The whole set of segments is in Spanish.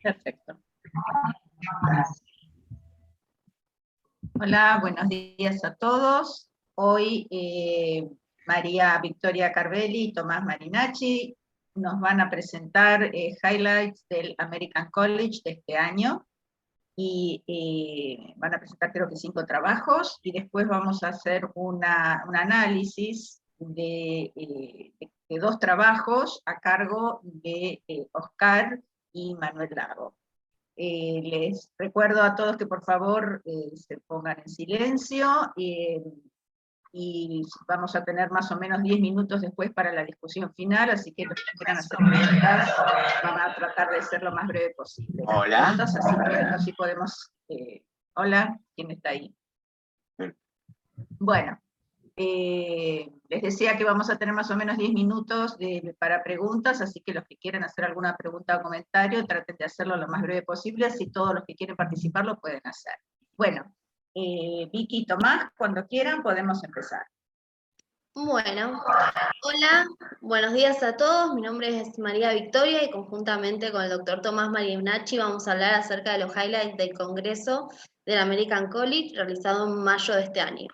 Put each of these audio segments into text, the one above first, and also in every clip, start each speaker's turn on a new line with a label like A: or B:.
A: Perfecto. Hola, buenos días a todos. Hoy María Victoria Carvelli y Tomás Marinacci nos van a presentar highlights del American College de este año y van a presentar creo que 5 trabajos y después vamos a hacer un análisis de 2 trabajos a cargo de Oscar y Manuel Lago. Les recuerdo a todos que por favor se pongan en silencio y vamos a tener más o menos 10 minutos después para la discusión final, así que los que quieran hacer preguntas van a tratar de ser lo más breve posible.
B: Hola.
A: Preguntas, así podemos... hola, ¿quién está ahí? Bueno, les decía que vamos a tener más o menos 10 minutos para preguntas, así que los que quieran hacer alguna pregunta o comentario, traten de hacerlo lo más breve posible, así todos los que quieren participar lo pueden hacer. Bueno, Vicky y Tomás, cuando quieran podemos empezar.
C: Bueno, hola, buenos días a todos, mi nombre es María Victoria y conjuntamente con el doctor Tomás Marinacci vamos a hablar acerca de los highlights del Congreso del American College realizado en mayo de este año.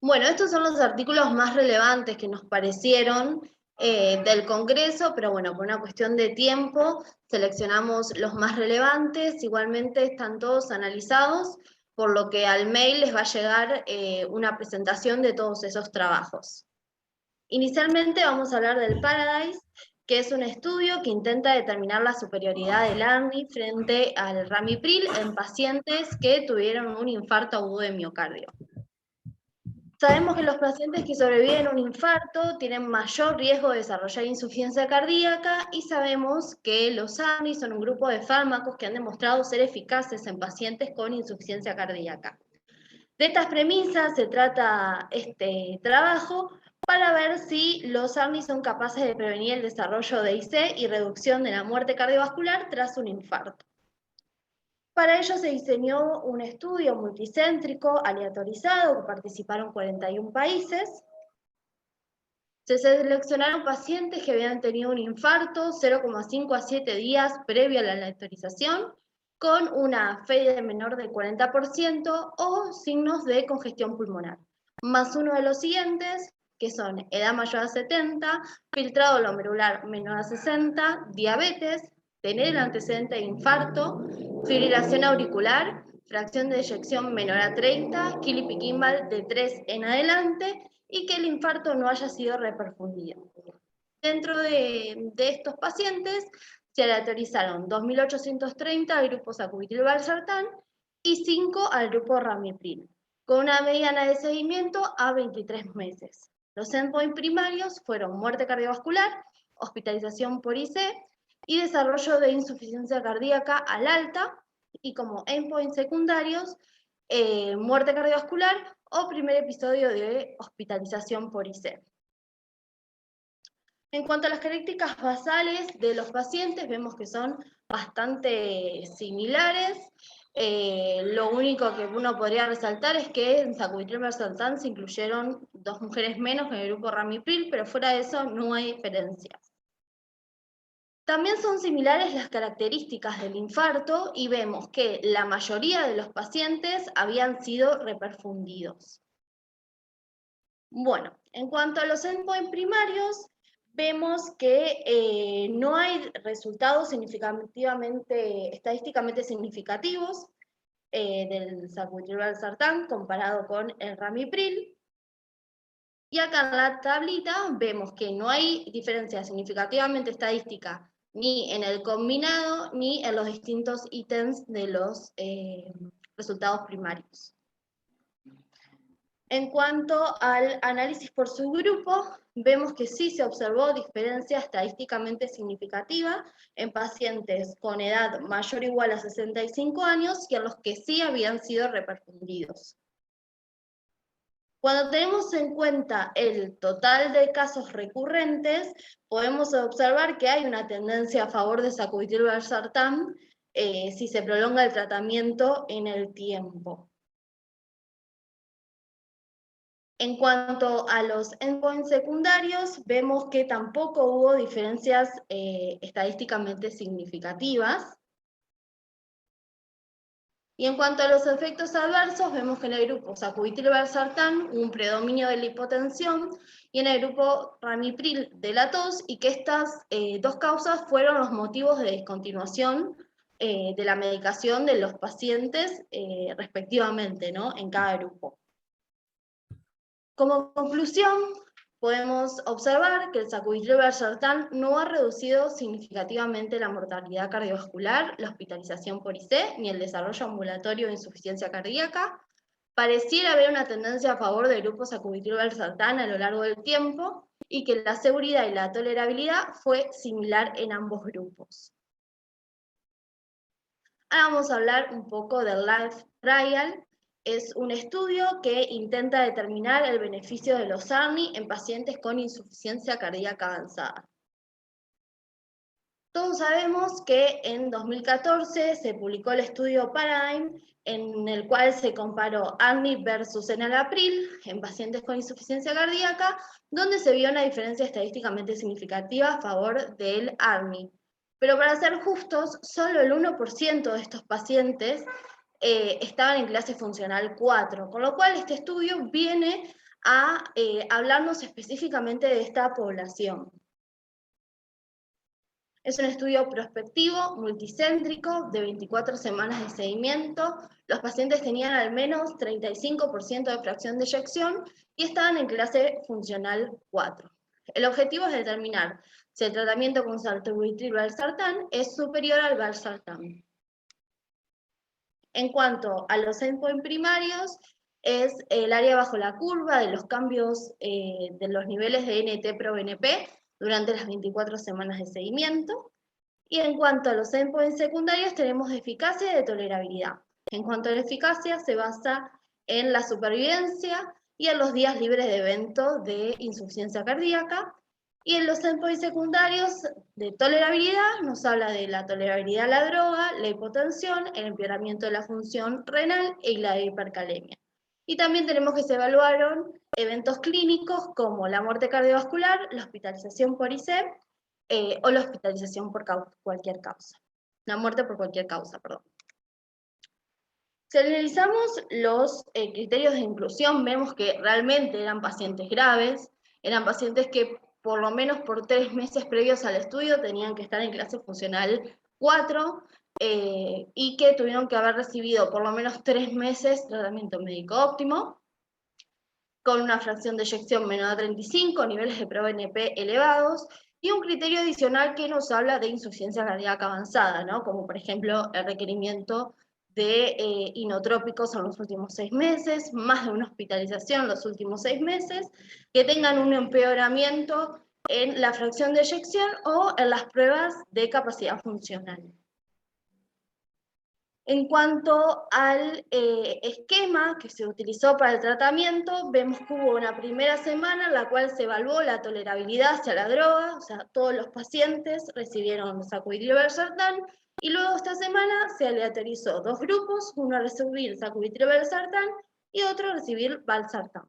C: Bueno, estos son los artículos más relevantes que nos parecieron del Congreso, pero bueno, por una cuestión de tiempo seleccionamos los más relevantes, igualmente están todos analizados, por lo que al mail les va a llegar una presentación de todos esos trabajos. Inicialmente vamos a hablar del Paradise, que es un estudio que intenta determinar la superioridad del ARNI frente al Ramipril en pacientes que tuvieron un infarto agudo de miocardio. Sabemos que los pacientes que sobreviven a un infarto tienen mayor riesgo de desarrollar insuficiencia cardíaca y sabemos que los ARNI son un grupo de fármacos que han demostrado ser eficaces en pacientes con insuficiencia cardíaca. De estas premisas se trata este trabajo para ver si los ARNI son capaces de prevenir el desarrollo de IC y reducción de la muerte cardiovascular tras un infarto. Para ello se diseñó un estudio multicéntrico aleatorizado que participaron 41 países. Se seleccionaron pacientes que habían tenido un infarto 0,5 a 7 días previo a la aleatorización, con una FEI menor del 40% o signos de congestión pulmonar, más uno de los siguientes, que son edad mayor a 70, filtrado glomerular menor a 60, diabetes, tener el antecedente de infarto, fibrilación auricular, fracción de eyección menor a 30, Killipi-Kimball de 3 en adelante, y que el infarto no haya sido reperfundido. Dentro de estos pacientes se aleatorizaron 2.830 al grupo sacubitril/valsartán y 5 al grupo ramipril, con una mediana de seguimiento a 23 meses. Los endpoints primarios fueron muerte cardiovascular, hospitalización por IC y desarrollo de insuficiencia cardíaca al alta, y como endpoints secundarios, muerte cardiovascular o primer episodio de hospitalización por IC. En cuanto a las características basales de los pacientes, vemos que son bastante similares. Lo único que uno podría resaltar es que en sacubitril/valsartán se incluyeron 2 mujeres menos que en el grupo ramipril, pero fuera de eso no hay diferencias. También son similares las características del infarto y vemos que la mayoría de los pacientes habían sido reperfundidos. Bueno, en cuanto a los endpoints primarios, vemos que no hay resultados estadísticamente significativos del sacubitril/valsartán comparado con el ramipril. Y acá en la tablita vemos que no hay diferencia significativamente estadística ni en el combinado ni en los distintos ítems de los resultados primarios. En cuanto al análisis por subgrupo, vemos que sí se observó diferencia estadísticamente significativa en pacientes con edad mayor o igual a 65 años y en los que sí habían sido reperfundidos. Cuando tenemos en cuenta el total de casos recurrentes, podemos observar que hay una tendencia a favor de sacubitril/valsartán si se prolonga el tratamiento en el tiempo. En cuanto a los endpoints secundarios, vemos que tampoco hubo diferencias estadísticamente significativas. Y en cuanto a los efectos adversos, vemos que en el grupo sacubitril/valsartán hubo un predominio de la hipotensión y en el grupo ramipril de la tos, y que estas dos causas fueron los motivos de discontinuación de la medicación de los pacientes respectivamente, ¿no? En cada grupo. Como conclusión, podemos observar que el sacubitril/valsartán no ha reducido significativamente la mortalidad cardiovascular, la hospitalización por IC, ni el desarrollo ambulatorio de insuficiencia cardíaca. Pareciera haber una tendencia a favor del grupo sacubitril/valsartán a lo largo del tiempo, y que la seguridad y la tolerabilidad fue similar en ambos grupos. Ahora vamos a hablar un poco del LIFE Trial. Es un estudio que intenta determinar el beneficio de los ARNI en pacientes con insuficiencia cardíaca avanzada. Todos sabemos que en 2014 se publicó el estudio Paradigm, en el cual se comparó ARNI versus enalapril en pacientes con insuficiencia cardíaca, donde se vio una diferencia estadísticamente significativa a favor del ARNI. Pero para ser justos, solo el 1% de estos pacientes estaban en clase funcional 4, con lo cual este estudio viene a hablarnos específicamente de esta población. Es un estudio prospectivo, multicéntrico, de 24 semanas de seguimiento. Los pacientes tenían al menos 35% de fracción de eyección y estaban en clase funcional 4. El objetivo es determinar si el tratamiento con sacubitril/valsartán es superior al valsartán. En cuanto a los endpoints primarios, es el área bajo la curva de los cambios de los niveles de NT-proBNP durante las 24 semanas de seguimiento. Y en cuanto a los endpoints secundarios, tenemos de eficacia y de tolerabilidad. En cuanto a la eficacia, se basa en la supervivencia y en los días libres de evento de insuficiencia cardíaca. Y en los endpoints secundarios de tolerabilidad nos habla de la tolerabilidad a la droga, la hipotensión, el empeoramiento de la función renal y la hipercalemia. Y también tenemos que se evaluaron eventos clínicos como la muerte cardiovascular, la hospitalización por IC o la hospitalización por cualquier causa. La muerte por cualquier causa, perdón. Si analizamos los criterios de inclusión, vemos que realmente eran pacientes graves, eran pacientes que por lo menos por 3 meses previos al estudio tenían que estar en clase funcional 4 y que tuvieron que haber recibido por lo menos 3 meses tratamiento médico óptimo, con una fracción de eyección menor a 35, niveles de proBNP elevados, y un criterio adicional que nos habla de insuficiencia cardíaca avanzada, ¿no? Como por ejemplo el requerimiento de inotrópicos en los últimos 6 meses, más de una hospitalización en los últimos 6 meses, que tengan un empeoramiento en la fracción de eyección o en las pruebas de capacidad funcional. En cuanto al esquema que se utilizó para el tratamiento, vemos que hubo una primera semana en la cual se evaluó la tolerabilidad hacia la droga, o sea, todos los pacientes recibieron sacubitril/valsartán, y luego esta semana se aleatorizó 2 grupos, uno a recibir sacubitril/valsartán y otro a recibir valsartán.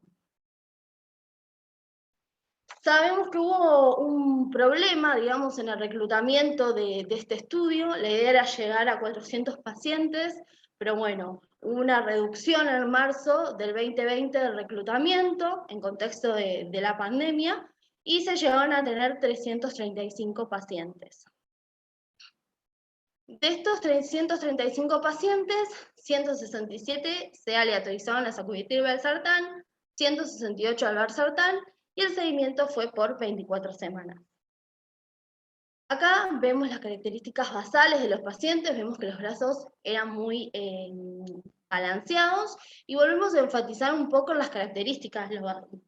C: Sabemos que hubo un problema, digamos, en el reclutamiento de este estudio. La idea era llegar a 400 pacientes, pero bueno, hubo una reducción en marzo del 2020 del reclutamiento en contexto de la pandemia, y se llegaron a tener 335 pacientes. De estos 335 pacientes, 167 se aleatorizaron a sacubitril/valsartán, 168 al valsartán, y el seguimiento fue por 24 semanas. Acá vemos las características basales de los pacientes, vemos que los brazos eran muy balanceados, y volvemos a enfatizar un poco las características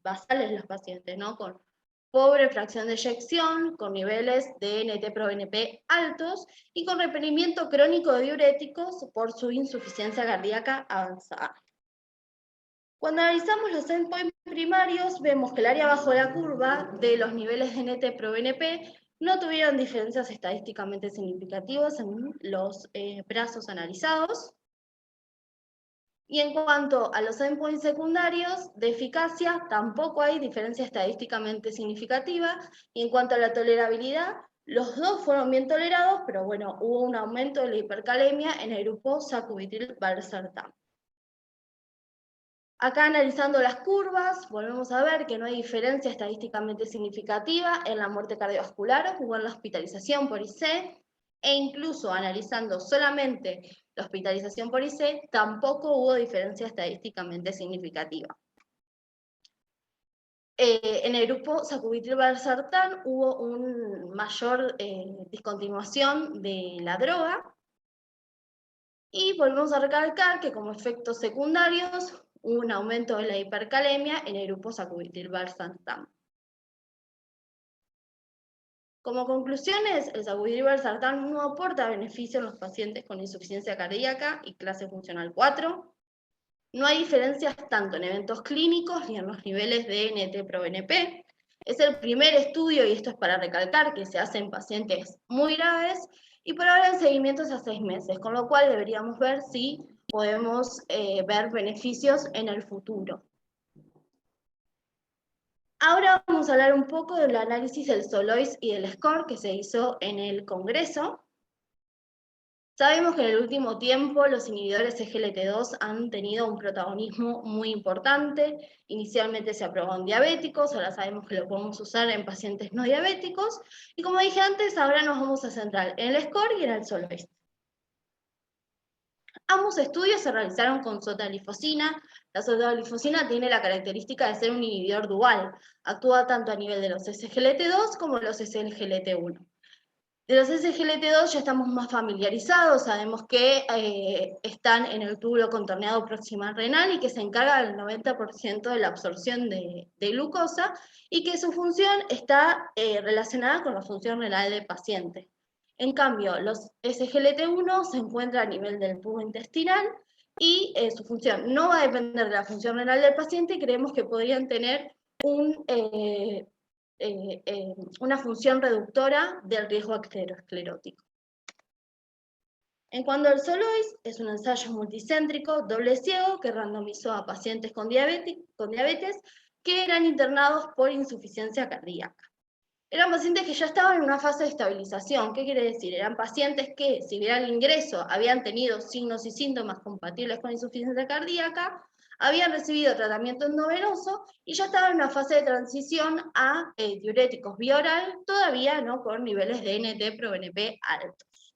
C: basales de los pacientes, ¿no? Con pobre fracción de eyección, con niveles de NT-proBNP altos y con requerimiento crónico de diuréticos por su insuficiencia cardíaca avanzada. Cuando analizamos los endpoints primarios, vemos que el área bajo la curva de los niveles de NT-proBNP no tuvieron diferencias estadísticamente significativas en los brazos analizados. Y en cuanto a los endpoints secundarios de eficacia, tampoco hay diferencia estadísticamente significativa. Y en cuanto a la tolerabilidad, los dos fueron bien tolerados, pero bueno, hubo un aumento de la hipercalemia en el grupo sacubitril/valsartán. Acá analizando las curvas, volvemos a ver que no hay diferencia estadísticamente significativa en la muerte cardiovascular o en la hospitalización por IC, e incluso analizando solamente la hospitalización por IC, tampoco hubo diferencia estadísticamente significativa. En el grupo sacubitril/valsartán hubo una mayor discontinuación de la droga, y volvemos a recalcar que como efectos secundarios hubo un aumento de la hipercalemia en el grupo sacubitril/valsartán. Como conclusiones, el sacubitril/valsartán no aporta beneficio en los pacientes con insuficiencia cardíaca y clase funcional 4. No hay diferencias tanto en eventos clínicos ni en los niveles de NT-proBNP. Es el primer estudio, y esto es para recalcar, que se hace en pacientes muy graves, y por ahora el seguimiento es a 6 meses, con lo cual deberíamos ver si podemos ver beneficios en el futuro. Ahora vamos a hablar un poco del análisis del SOLOIS y del SCORE que se hizo en el Congreso. Sabemos que en el último tiempo los inhibidores SGLT2 han tenido un protagonismo muy importante. Inicialmente se aprobó en diabéticos, ahora sabemos que lo podemos usar en pacientes no diabéticos, y como dije antes, ahora nos vamos a centrar en el SCORE y en el SOLOIS. Ambos estudios se realizaron con sotalifosina. La sotalifosina tiene la característica de ser un inhibidor dual, actúa tanto a nivel de los SGLT2 como de los SGLT1. De los SGLT2 ya estamos más familiarizados, sabemos que están en el túbulo contorneado proximal renal y que se encarga del 90% de la absorción de glucosa, y que su función está relacionada con la función renal del paciente. En cambio, los SGLT1 se encuentran a nivel del tubo intestinal y su función no va a depender de la función renal del paciente, y creemos que podrían tener una función reductora del riesgo aterosclerótico. En cuanto al SOLOIS, es un ensayo multicéntrico, doble ciego, que randomizó a pacientes con diabetes que eran internados por insuficiencia cardíaca. Eran pacientes que ya estaban en una fase de estabilización. ¿Qué quiere decir? Eran pacientes que, si bien al ingreso habían tenido signos y síntomas compatibles con insuficiencia cardíaca, habían recibido tratamiento endovenoso y ya estaban en una fase de transición a diuréticos vía oral, todavía no con niveles de NT-proBNP altos.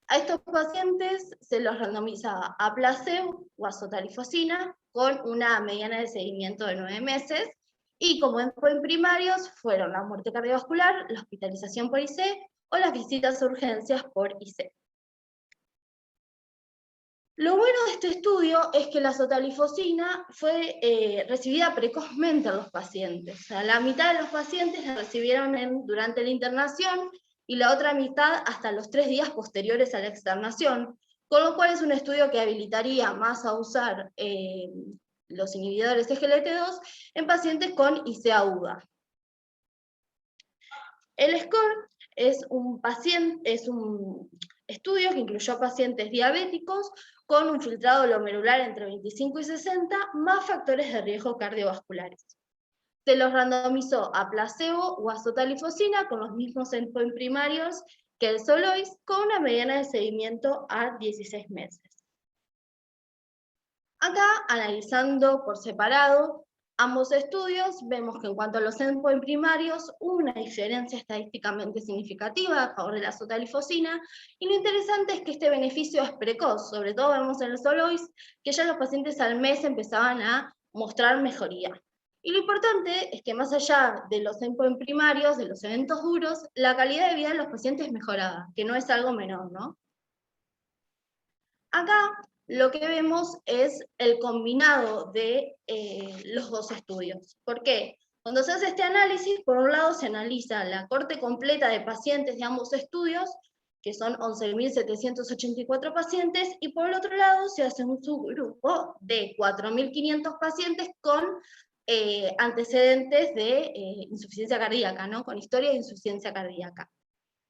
C: A estos pacientes se los randomizaba a placebo o a sotalifosina con una mediana de seguimiento de 9 meses, y como endpoint primarios fueron la muerte cardiovascular, la hospitalización por IC o las visitas a urgencias por IC. Lo bueno de este estudio es que la sotalifosina fue recibida precozmente en los pacientes. O sea, la mitad de los pacientes la recibieron durante la internación y la otra mitad hasta los 3 días posteriores a la externación, con lo cual es un estudio que habilitaría más a usar los inhibidores SGLT2 en pacientes con IC aguda. El SCORE es un estudio que incluyó a pacientes diabéticos con un filtrado glomerular entre 25 y 60, más factores de riesgo cardiovasculares. Se los randomizó a placebo o a sotalifosina con los mismos endpoints primarios que el SOLOIS, con una mediana de seguimiento a 16 meses. Acá, analizando por separado ambos estudios, vemos que en cuanto a los endpoints primarios hubo una diferencia estadísticamente significativa a favor de la sotalifosina, y lo interesante es que este beneficio es precoz. Sobre todo vemos en el SOLOIS que ya los pacientes al mes empezaban a mostrar mejoría. Y lo importante es que más allá de los endpoints primarios, de los eventos duros, la calidad de vida de los pacientes mejoraba, que no es algo menor, ¿no? Acá lo que vemos es el combinado de los dos estudios. ¿Por qué? Cuando se hace este análisis, por un lado se analiza la cohorte completa de pacientes de ambos estudios, que son 11.784 pacientes, y por el otro lado se hace un subgrupo de 4.500 pacientes con antecedentes de insuficiencia cardíaca, ¿no? Con historia de insuficiencia cardíaca.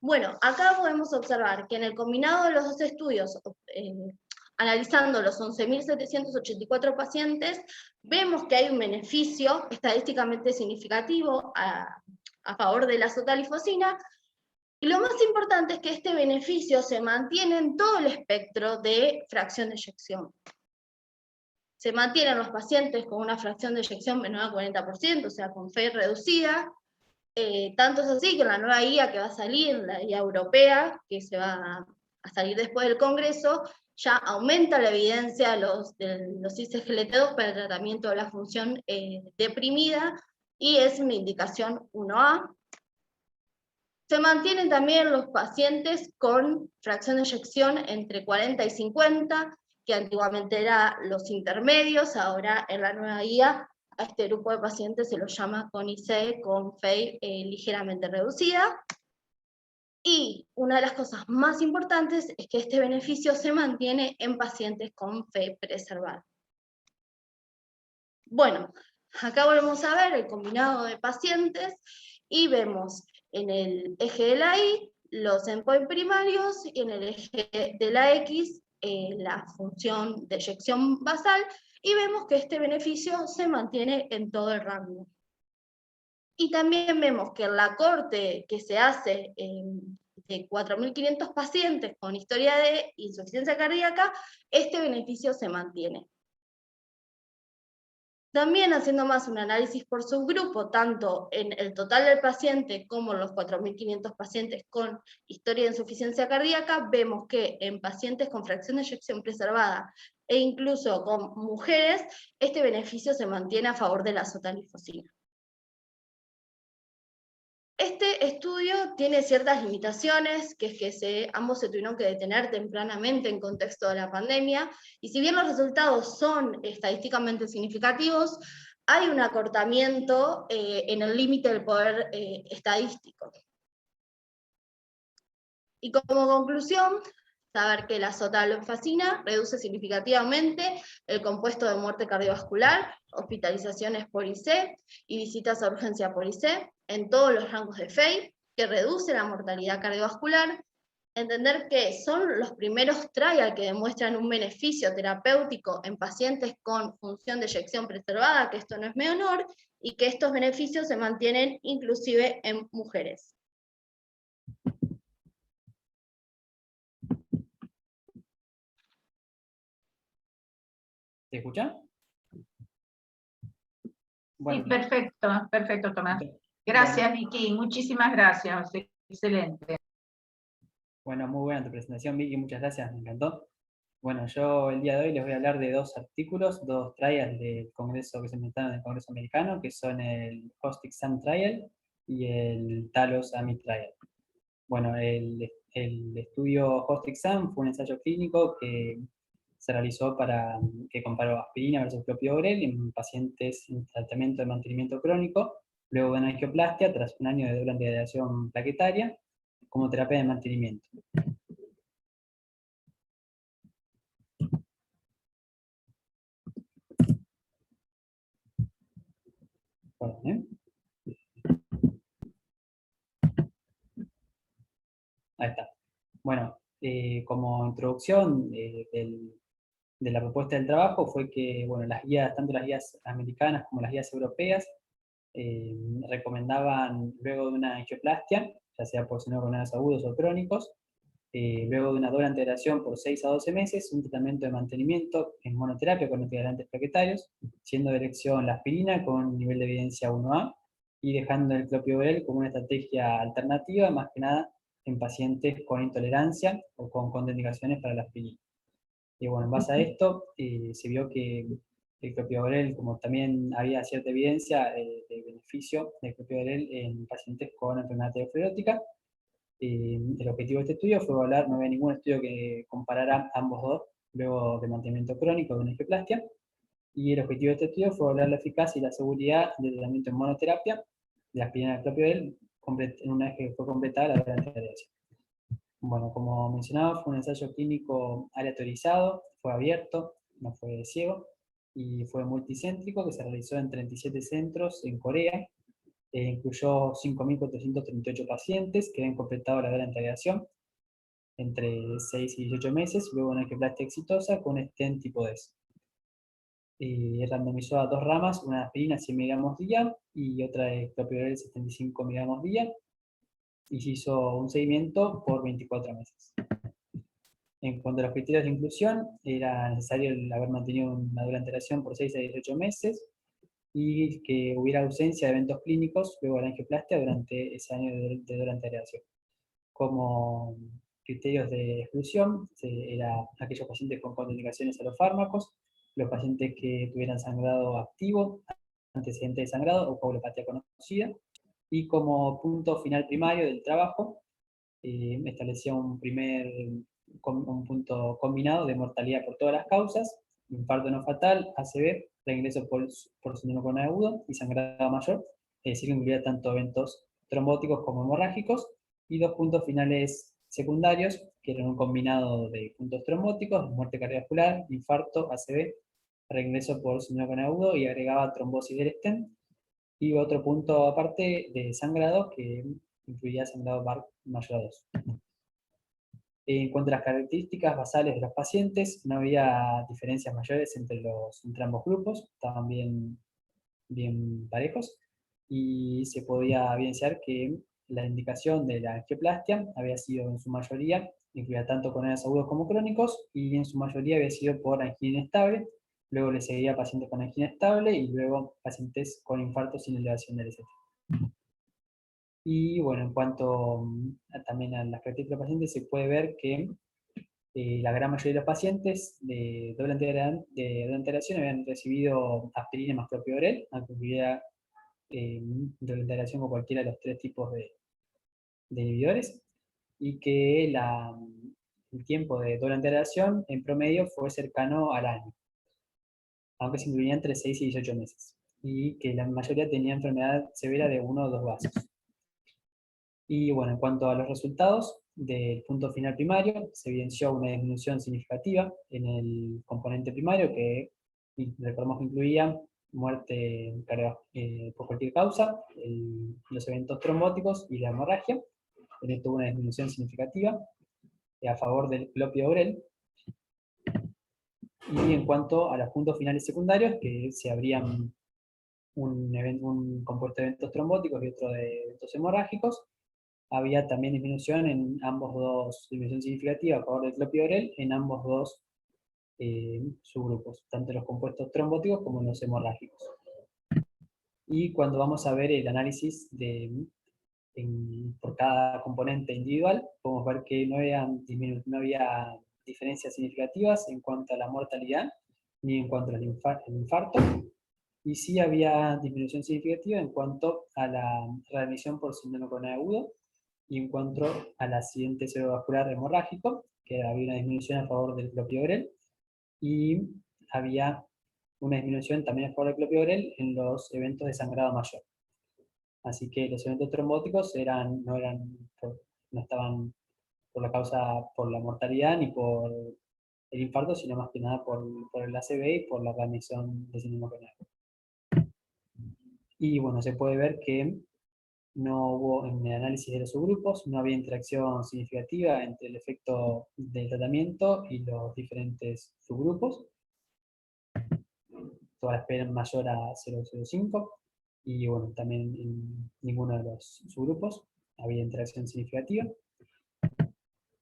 C: Bueno, acá podemos observar que en el combinado de los dos estudios analizando los 11.784 pacientes, vemos que hay un beneficio estadísticamente significativo a favor de la sotalifosina, y lo más importante es que este beneficio se mantiene en todo el espectro de fracción de eyección. Se mantienen los pacientes con una fracción de eyección menor al 40%, o sea, con FEI reducida. Tanto es así que en la nueva guía que va a salir, la guía europea, que se va a salir después del Congreso, ya aumenta la evidencia de los ISGLT2 para el tratamiento de la función deprimida, y es una indicación 1A. Se mantienen también los pacientes con fracción de eyección entre 40 y 50, que antiguamente eran los intermedios, ahora en la nueva guía a este grupo de pacientes se los llama con IC, con FEI ligeramente reducida. Y una de las cosas más importantes es que este beneficio se mantiene en pacientes con FEI preservada. Bueno, acá volvemos a ver el combinado de pacientes y vemos en el eje de la Y los endpoints primarios y en el eje de la X la función de eyección basal, y vemos que este beneficio se mantiene en todo el rango. Y también vemos que en la corte que se hace de 4.500 pacientes con historia de insuficiencia cardíaca, este beneficio se mantiene. También haciendo más un análisis por subgrupo, tanto en el total del paciente como en los 4.500 pacientes con historia de insuficiencia cardíaca, vemos que en pacientes con fracción de eyección preservada e incluso con mujeres, este beneficio se mantiene a favor de la sotalifosina. Este estudio tiene ciertas limitaciones, que es que ambos se tuvieron que detener tempranamente en contexto de la pandemia, y si bien los resultados son estadísticamente significativos, hay un acortamiento en el límite del poder estadístico. Y como conclusión, saber que la sotalifosina reduce significativamente el compuesto de muerte cardiovascular, hospitalizaciones por IC y visitas a urgencia por IC en todos los rangos de FEI, que reduce la mortalidad cardiovascular. Entender que son los primeros trials que demuestran un beneficio terapéutico en pacientes con función de eyección preservada, que esto no es menor, y que estos beneficios se mantienen inclusive en mujeres.
B: ¿Se escucha? Bueno,
A: sí, perfecto, Tomás. Gracias, bueno. Vicky, muchísimas gracias, excelente.
B: Bueno, muy buena tu presentación, Vicky, muchas gracias, me encantó. Bueno, yo el día de hoy les voy a hablar de dos artículos, dos trials del Congreso que se inventaron en el Congreso Americano, que son el HOST-XAM Trial y el Talos AMI Trial. Bueno, el estudio HOST-XAM fue un ensayo clínico que se realizó que comparó aspirina versus clopidogrel en pacientes en tratamiento de mantenimiento crónico, luego de una angioplastia tras un año de doble antiagregación plaquetaria, como terapia de mantenimiento. Ahí está. Bueno, como introducción de la propuesta del trabajo fue que, bueno, tanto las guías americanas como las guías europeas recomendaban luego de una angioplastia, ya sea por seno coronares agudos o crónicos, luego de una doble integración por 6 a 12 meses, un tratamiento de mantenimiento en monoterapia con antiagregantes plaquetarios, siendo de elección la aspirina con un nivel de evidencia 1A, y dejando el clopidogrel como una estrategia alternativa, más que nada en pacientes con intolerancia o con contraindicaciones para la aspirina. Y bueno, en base a esto, se vio que el clopidogrel, como también había cierta evidencia de beneficio del clopidogrel en pacientes con enfermedad aterosclerótica. El objetivo de este estudio fue evaluar, no había ningún estudio que comparara ambos dos, luego de mantenimiento crónico de una angioplastia, y el objetivo de este estudio fue evaluar la eficacia y la seguridad del tratamiento en monoterapia de la aspirina del clopidogrel una vez que fue completada la doble antiagregación. Bueno, como mencionaba, fue un ensayo clínico aleatorizado, fue abierto, no fue ciego, y fue multicéntrico, que se realizó en 37 centros en Corea. Incluyó 5.438 pacientes que habían completado la doble antiagregación. entre 6 y 18 meses, luego una angioplastia exitosa con stent tipo DS. Randomizó a 2 ramas, una de aspirina 100 miligramos día y otra de clopidogrel 75 miligramos día, y se hizo un seguimiento por 24 meses. En cuanto a los criterios de inclusión, era necesario haber mantenido una dura alteración por 6 a 18 meses y que hubiera ausencia de eventos clínicos luego de la angioplastia durante ese año de dura alteración. Como criterios de exclusión, eran aquellos pacientes con contraindicaciones a los fármacos, los pacientes que tuvieran sangrado activo, antecedente de sangrado o coagulopatía conocida, y como punto final primario del trabajo, establecía un punto combinado de mortalidad por todas las causas, infarto no fatal, ACV, reingreso por síndrome coronario agudo y sangrado mayor, es decir, que incluía tanto eventos trombóticos como hemorrágicos, y 2 puntos finales secundarios, que eran un combinado de puntos trombóticos, muerte cardiovascular, infarto, ACV, reingreso por síndrome coronario agudo, y agregaba trombosis del stent, y otro punto aparte de sangrado que incluía sangrado mayor a 2. En cuanto a las características basales de los pacientes, no había diferencias mayores entre ambos grupos, estaban bien parejos, y se podía evidenciar que la indicación de la angioplastia había sido en su mayoría, incluía tanto coronarios agudos como crónicos, y en su mayoría había sido por angina inestable, luego le seguía pacientes con angina estable, y luego pacientes con infarto sin elevación del ST. Y bueno, en cuanto también a las características de los pacientes, se puede ver que la gran mayoría de los pacientes de doble alteración habían recibido aspirina más clopidogrel, aunque hubiera doble alteración con cualquiera de los 3 tipos de inhibidores, y que el tiempo de doble alteración en promedio fue cercano al año, aunque se incluía entre 6 y 18 meses, y que la mayoría tenía enfermedad severa de 1 o 2 vasos. Y bueno, en cuanto a los resultados del punto final primario, se evidenció una disminución significativa en el componente primario, que recordemos que incluía muerte por cualquier causa, los eventos trombóticos y la hemorragia. En esto hubo una disminución significativa a favor del clopidogrel. Y en cuanto a los puntos finales secundarios, que se abrían un compuesto de eventos trombóticos y otro de eventos hemorrágicos, había también disminución significativa a favor del clopidogrel en ambos dos subgrupos, tanto los compuestos trombóticos como los hemorrágicos. Y cuando vamos a ver el análisis por cada componente individual, podemos ver que no había diferencias significativas en cuanto a la mortalidad, ni en cuanto al infarto, y sí había disminución significativa en cuanto a la readmisión por síndrome coronario agudo, y en cuanto al accidente cerebrovascular hemorrágico, que había una disminución a favor del clopidogrel, y había una disminución también a favor del clopidogrel en los eventos de sangrado mayor. Así que los eventos trombóticos no estaban por la causa, por la mortalidad ni por el infarto, sino más que nada por el ACV y por la readmisión de síndrome coronario. Y bueno, se puede ver que no hubo, en el análisis de los subgrupos, no había interacción significativa entre el efecto del tratamiento y los diferentes subgrupos. Todas eran mayor a 0,05, y bueno, también en ninguno de los subgrupos había interacción significativa.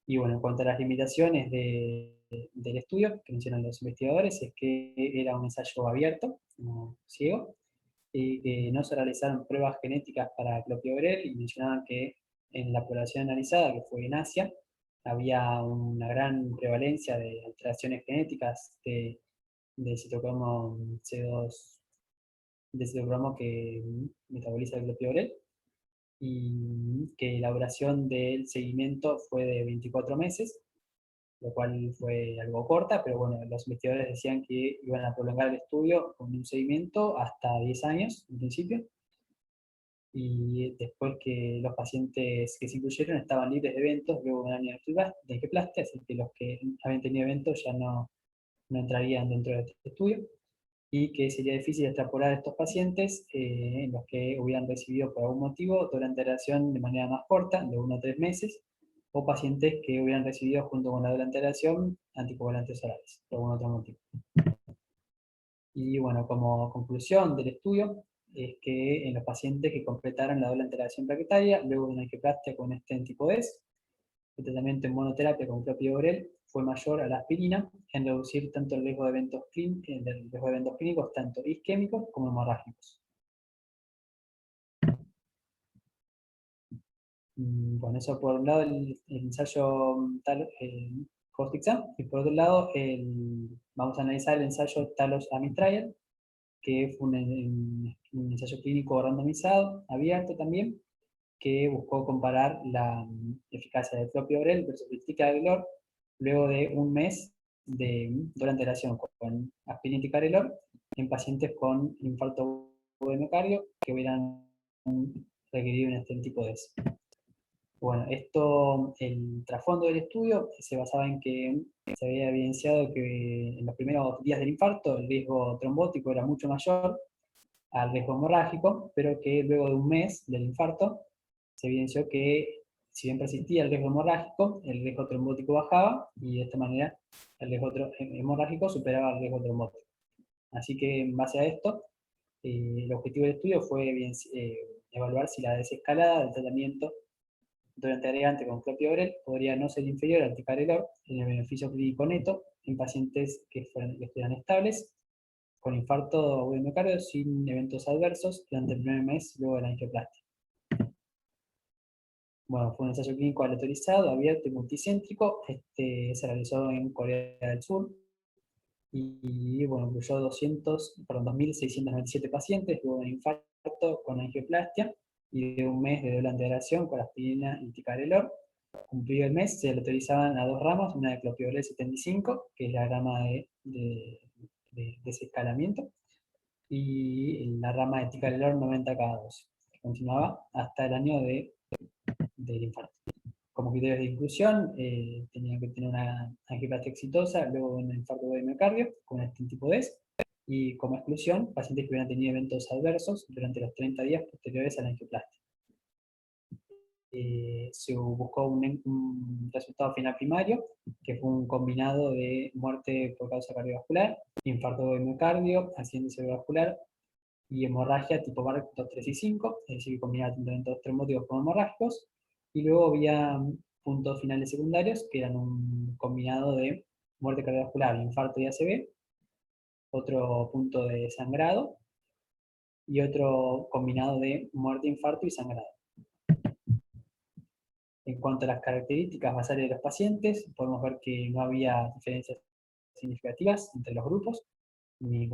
B: Y bueno, en cuanto a las limitaciones del estudio que mencionan los investigadores, es que era un ensayo abierto, no ciego, y que no se realizaron pruebas genéticas para clopidogrel, y mencionaban que en la población analizada, que fue en Asia, había una gran prevalencia de alteraciones genéticas de citocromo C2, de citocromo que metaboliza el clopidogrel, y que la duración del seguimiento fue de 24 meses, lo cual fue algo corta, pero bueno, los investigadores decían que iban a prolongar el estudio con un seguimiento hasta 10 años en principio, y después que los pacientes que se incluyeron estaban libres de eventos luego de un año de angioplastia, así que los que habían tenido eventos ya no entrarían dentro de este estudio, y que sería difícil extrapolar a estos pacientes en los que hubieran recibido por algún motivo doble alteración de manera más corta, de 1 a 3 meses, o pacientes que hubieran recibido junto con la doble alteración anticoagulantes orales, por algún otro motivo. Y bueno, como conclusión del estudio, es que en los pacientes que completaron la doble alteración plaquetaria, luego de una angioplastia con stent tipo S, el tratamiento en monoterapia con clopidogrel fue mayor a la aspirina en reducir tanto el riesgo de eventos clínicos, tanto isquémicos como hemorrágicos. Bueno, eso por un lado el ensayo Costixa, y por otro lado vamos a analizar el ensayo Talos Ami Trial, que fue un ensayo clínico randomizado, abierto también, que buscó comparar la eficacia del clopidogrel versus el ticagrelor luego de un mes de doble alteración con aspirina y ticagrelor en pacientes con infarto de miocardio que hubieran requerido un stent tipo D. Bueno, el trasfondo del estudio se basaba en que se había evidenciado que en los primeros días del infarto el riesgo trombótico era mucho mayor al riesgo hemorrágico, pero que luego de un mes del infarto se evidenció que si bien persistía el riesgo hemorrágico, el riesgo trombótico bajaba y de esta manera el riesgo hemorrágico superaba el riesgo trombótico. Así que en base a esto, el objetivo del estudio fue evaluar si la desescalada del tratamiento durante agregante con clopidogrel podría no ser inferior al ticagrelor en el beneficio clínico neto en pacientes que estuvieran estables con infarto agudo de miocardio sin eventos adversos durante el primer mes luego de la angioplastia. Bueno, fue un ensayo clínico aleatorizado, abierto y multicéntrico. Se realizó en Corea del Sur y bueno, incluyó 2.697 pacientes luego de un infarto con angioplastia y de un mes de doble antelación con aspirina y ticagrelor. Cumplido el mes, se autorizaban a dos ramas, una de clopidogrel 75, que es la rama de desescalamiento, y la rama de ticagrelor 90 cada 12, que continuaba hasta el año del infarto. Como criterios de inclusión, tenían que tener una angioplastia exitosa luego de un infarto de miocardio con este tipo de S, y como exclusión, pacientes que hubieran tenido eventos adversos durante los 30 días posteriores a la angioplastia. Se buscó un resultado final primario, que fue un combinado de muerte por causa cardiovascular, infarto de miocardio, accidente cerebrovascular y hemorragia tipo BARC 2, 3 y 5, es decir, que combinaba tanto eventos trombóticos como hemorrágicos, y luego había puntos finales secundarios, que eran un combinado de muerte cardiovascular, infarto y ACV, otro punto de sangrado, y otro combinado de muerte, infarto y sangrado. En cuanto a las características basales de los pacientes, podemos ver que no había diferencias significativas entre los grupos, y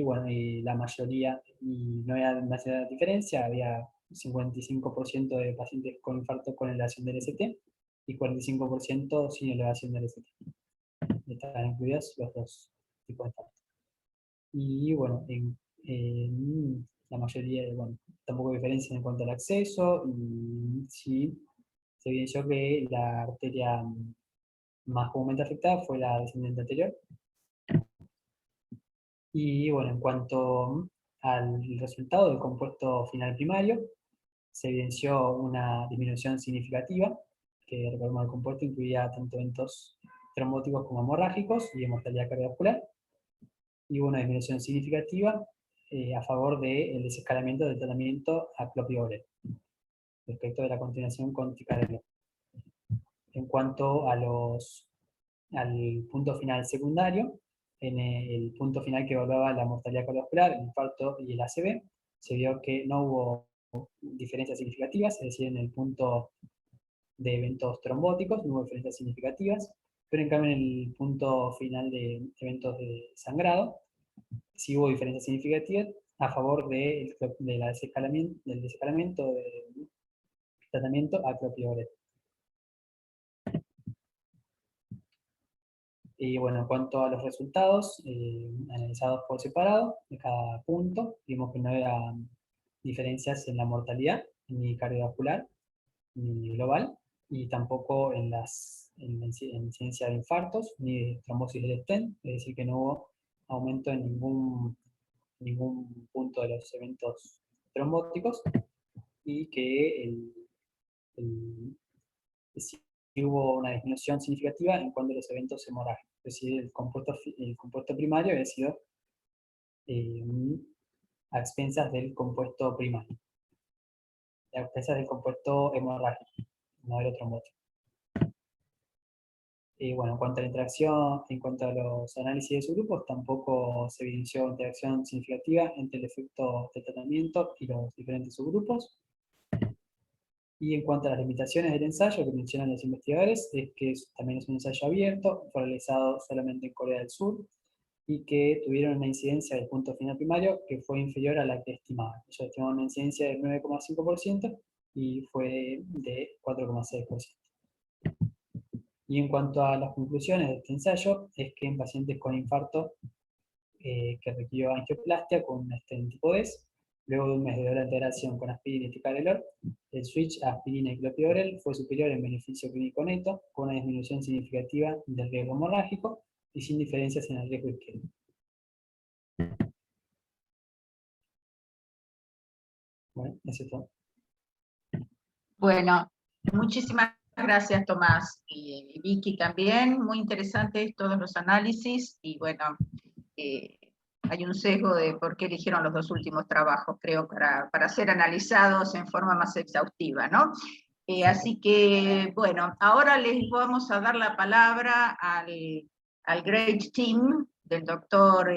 B: bueno, y la mayoría, y no había demasiada diferencia, había 55% de pacientes con infarto con elevación del ST y 45% sin elevación del ST. Están incluidos los dos tipos de infarto. Y bueno, la mayoría, bueno, tampoco hay diferencia en cuanto al acceso, y sí se evidenció que la arteria más comúnmente afectada fue la descendente anterior. Y bueno, en cuanto al resultado del compuesto final primario, se evidenció una disminución significativa, que recordemos el compuesto incluía tanto eventos trombóticos como hemorrágicos y de mortalidad cardiovascular, y hubo una disminución significativa a favor del desescalamiento del tratamiento a clopidogrel respecto de la continuación con ticagrelor. En cuanto al punto final secundario, en el punto final que evaluaba la mortalidad cardiovascular, el infarto y el ACV, se vio que no hubo diferencias significativas, es decir, en el punto de eventos trombóticos no hubo diferencias significativas, pero en cambio en el punto final de eventos de sangrado, sí hubo diferencias significativas a favor del desescalamiento del tratamiento a clopidogrel. Y bueno, en cuanto a los resultados, analizados por separado de cada punto, vimos que no había diferencias en la mortalidad, ni cardiovascular, ni global, y tampoco en la incidencia de infartos, ni de trombosis del stent, es decir, que no hubo aumento en ningún punto de los eventos trombóticos, y que si hubo una disminución significativa en cuanto a los eventos hemorrágicos. Es decir, el compuesto primario había sido a expensas del compuesto primario, a expensas del compuesto hemorrágico, no del otro motivo. Bueno, en cuanto a la interacción, en cuanto a los análisis de subgrupos, tampoco se evidenció interacción significativa entre el efecto del tratamiento y los diferentes subgrupos. Y en cuanto a las limitaciones del ensayo que mencionan los investigadores, es que también es un ensayo abierto, fue realizado solamente en Corea del Sur, y que tuvieron una incidencia del punto final primario que fue inferior a la que estimaban. Ellos estimaban una incidencia del 9,5% y fue de 4,6%. Y en cuanto a las conclusiones de este ensayo, es que en pacientes con infarto que requirió angioplastia con un stent tipo D, luego de un mes de integración con aspirina y ticagrelor, el switch a aspirina y clopidogrel fue superior en beneficio clínico neto, con una disminución significativa del riesgo hemorrágico y sin diferencias en el riesgo isquémico. Bueno, eso es todo.
A: Bueno, muchísimas gracias, Tomás, y Vicky también. Muy interesantes todos los análisis, y bueno, hay un sesgo de por qué eligieron los dos últimos trabajos, creo, para ser analizados en forma más exhaustiva, ¿no? Así que, bueno, ahora les vamos a dar la palabra al Great Team del doctor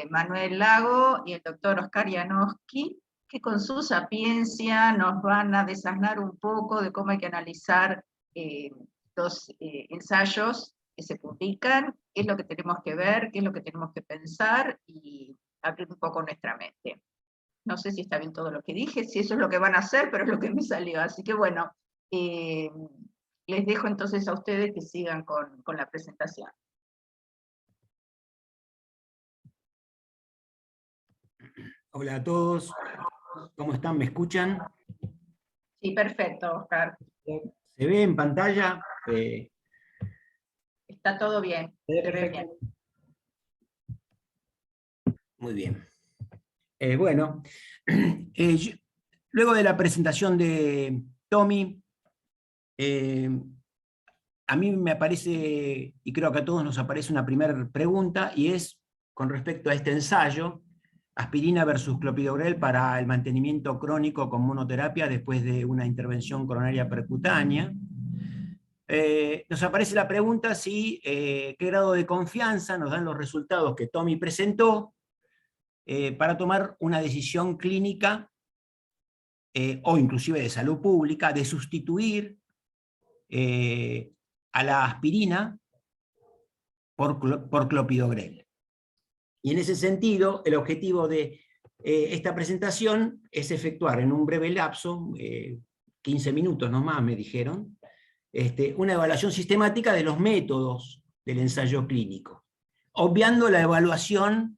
A: Manuel Lago y el doctor Oscar Janowski, que con su sapiencia nos van a desasnar un poco de cómo hay que analizar los ensayos que se publican, qué es lo que tenemos que ver, qué es lo que tenemos que pensar, y abrir un poco nuestra mente. No sé si está bien todo lo que dije, si eso es lo que van a hacer, pero es lo que me salió. Así que bueno, les dejo entonces a ustedes que sigan con la presentación.
D: Hola a todos, ¿cómo están? ¿Me escuchan?
A: Sí, perfecto, Oscar.
D: ¿Se ve en pantalla?
A: Está todo bien. Se ve bien.
D: Muy bien. Bueno, luego de la presentación de Tommy, a mí me aparece, y creo que a todos nos aparece una primera pregunta, y es con respecto a este ensayo, aspirina versus clopidogrel para el mantenimiento crónico con monoterapia después de una intervención coronaria percutánea. Nos aparece la pregunta si qué grado de confianza nos dan los resultados que Tommy presentó para tomar una decisión clínica o inclusive de salud pública de sustituir a la aspirina por clopidogrel. Y en ese sentido, el objetivo de esta presentación es efectuar en un breve lapso, 15 minutos nomás me dijeron, una evaluación sistemática de los métodos del ensayo clínico, obviando la evaluación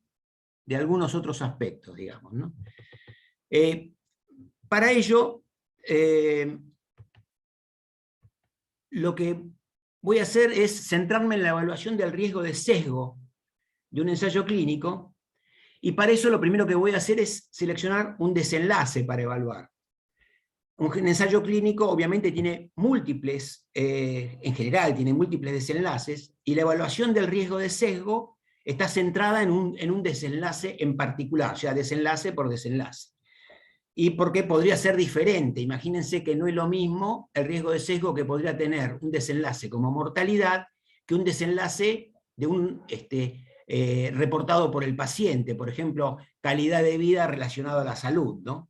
D: de algunos otros aspectos, digamos, ¿no? Para ello, lo que voy a hacer es centrarme en la evaluación del riesgo de sesgo de un ensayo clínico, y para eso lo primero que voy a hacer es seleccionar un desenlace para evaluar. Un ensayo clínico obviamente tiene múltiples, en general tiene múltiples desenlaces, y la evaluación del riesgo de sesgo está centrada en un desenlace en particular, o sea, desenlace por desenlace. Y porque podría ser diferente. Imagínense que no es lo mismo el riesgo de sesgo que podría tener un desenlace como mortalidad que un desenlace de un reportado por el paciente, por ejemplo, calidad de vida relacionada a la salud, ¿no?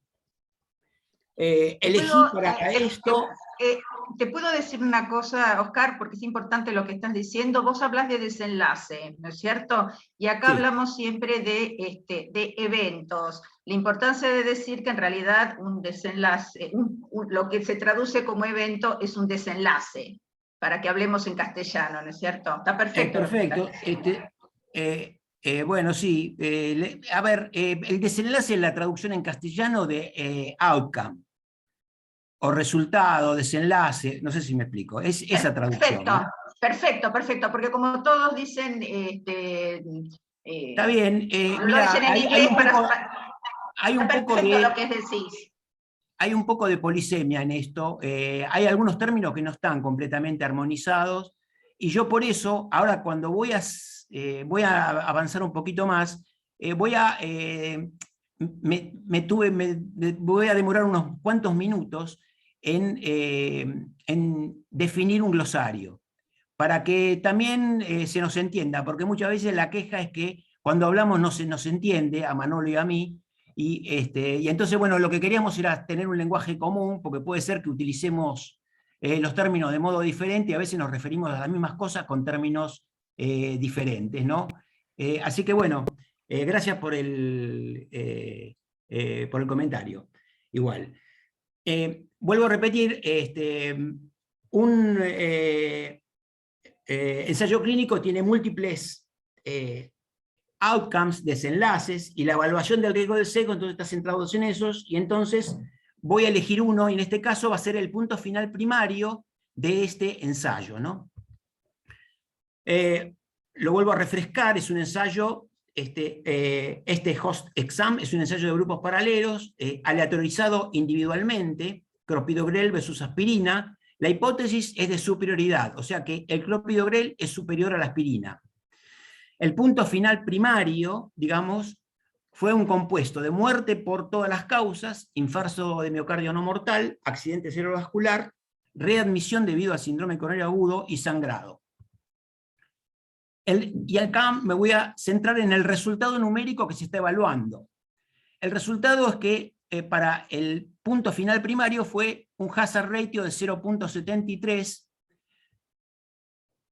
D: Elegí para esto...
A: Te puedo decir una cosa, Oscar, porque es importante lo que estás diciendo. Vos hablas de desenlace, ¿no es cierto? Y acá sí hablamos siempre de eventos. La importancia de decir que en realidad un desenlace, lo que se traduce como evento es un desenlace, para que hablemos en castellano, ¿no es cierto? Está perfecto.
D: Perfecto. Bueno, sí. A ver, el desenlace es la traducción en castellano de outcome, o resultado, desenlace, no sé si me explico, es esa traducción.
A: Perfecto, perfecto, porque como todos dicen...
D: está bien,
A: lo dicen en inglés
D: hay un poco de...
A: lo que decís.
D: hay un poco de polisemia en esto, hay algunos términos que no están completamente armonizados, y yo por eso, ahora cuando voy a avanzar un poquito más, voy a demorar unos cuantos minutos en definir un glosario, para que también se nos entienda, porque muchas veces la queja es que cuando hablamos no se nos entiende, a Manolo y a mí, y entonces, bueno, lo que queríamos era tener un lenguaje común, porque puede ser que utilicemos los términos de modo diferente, y a veces nos referimos a las mismas cosas con términos diferentes, ¿no? Así que bueno, gracias por el comentario. Igual. Vuelvo a repetir, un ensayo clínico tiene múltiples outcomes, desenlaces, y la evaluación del riesgo de sesgo entonces está centrado en esos, y entonces voy a elegir uno, y en este caso va a ser el punto final primario de este ensayo, ¿no? Lo vuelvo a refrescar, es un ensayo, este host exam es un ensayo de grupos paralelos, aleatorizado individualmente, clopidogrel versus aspirina. La hipótesis es de superioridad, o sea que el clopidogrel es superior a la aspirina. El punto final primario, digamos, fue un compuesto de muerte por todas las causas, infarto de miocardio no mortal, accidente cerebrovascular, readmisión debido al síndrome coronario agudo y sangrado. Y acá me voy a centrar en el resultado numérico que se está evaluando. El resultado es que para el punto final primario fue un hazard ratio de 0.73,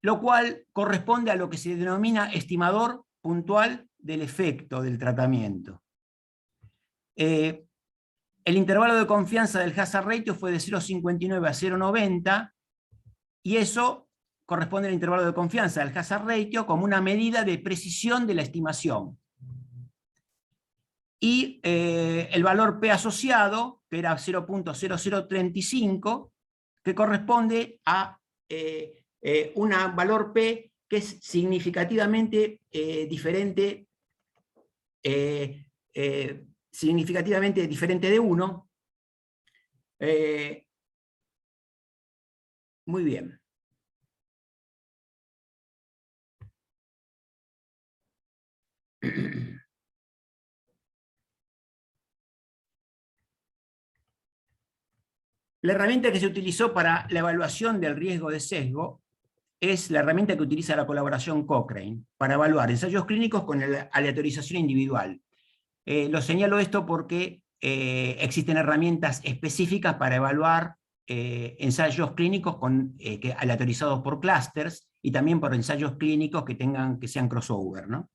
D: lo cual corresponde a lo que se denomina estimador puntual del efecto del tratamiento. El intervalo de confianza del hazard ratio fue de 0.59 a 0.90, y eso corresponde al intervalo de confianza del hazard ratio como una medida de precisión de la estimación. Y el valor P asociado, que era 0.0035, que corresponde a un valor P que es significativamente diferente de 1. Muy bien. La herramienta que se utilizó para la evaluación del riesgo de sesgo es la herramienta que utiliza la colaboración Cochrane para evaluar ensayos clínicos con aleatorización individual. Lo señalo esto porque existen herramientas específicas para evaluar ensayos clínicos aleatorizados por clústeres, y también por ensayos clínicos que sean crossover, ¿no?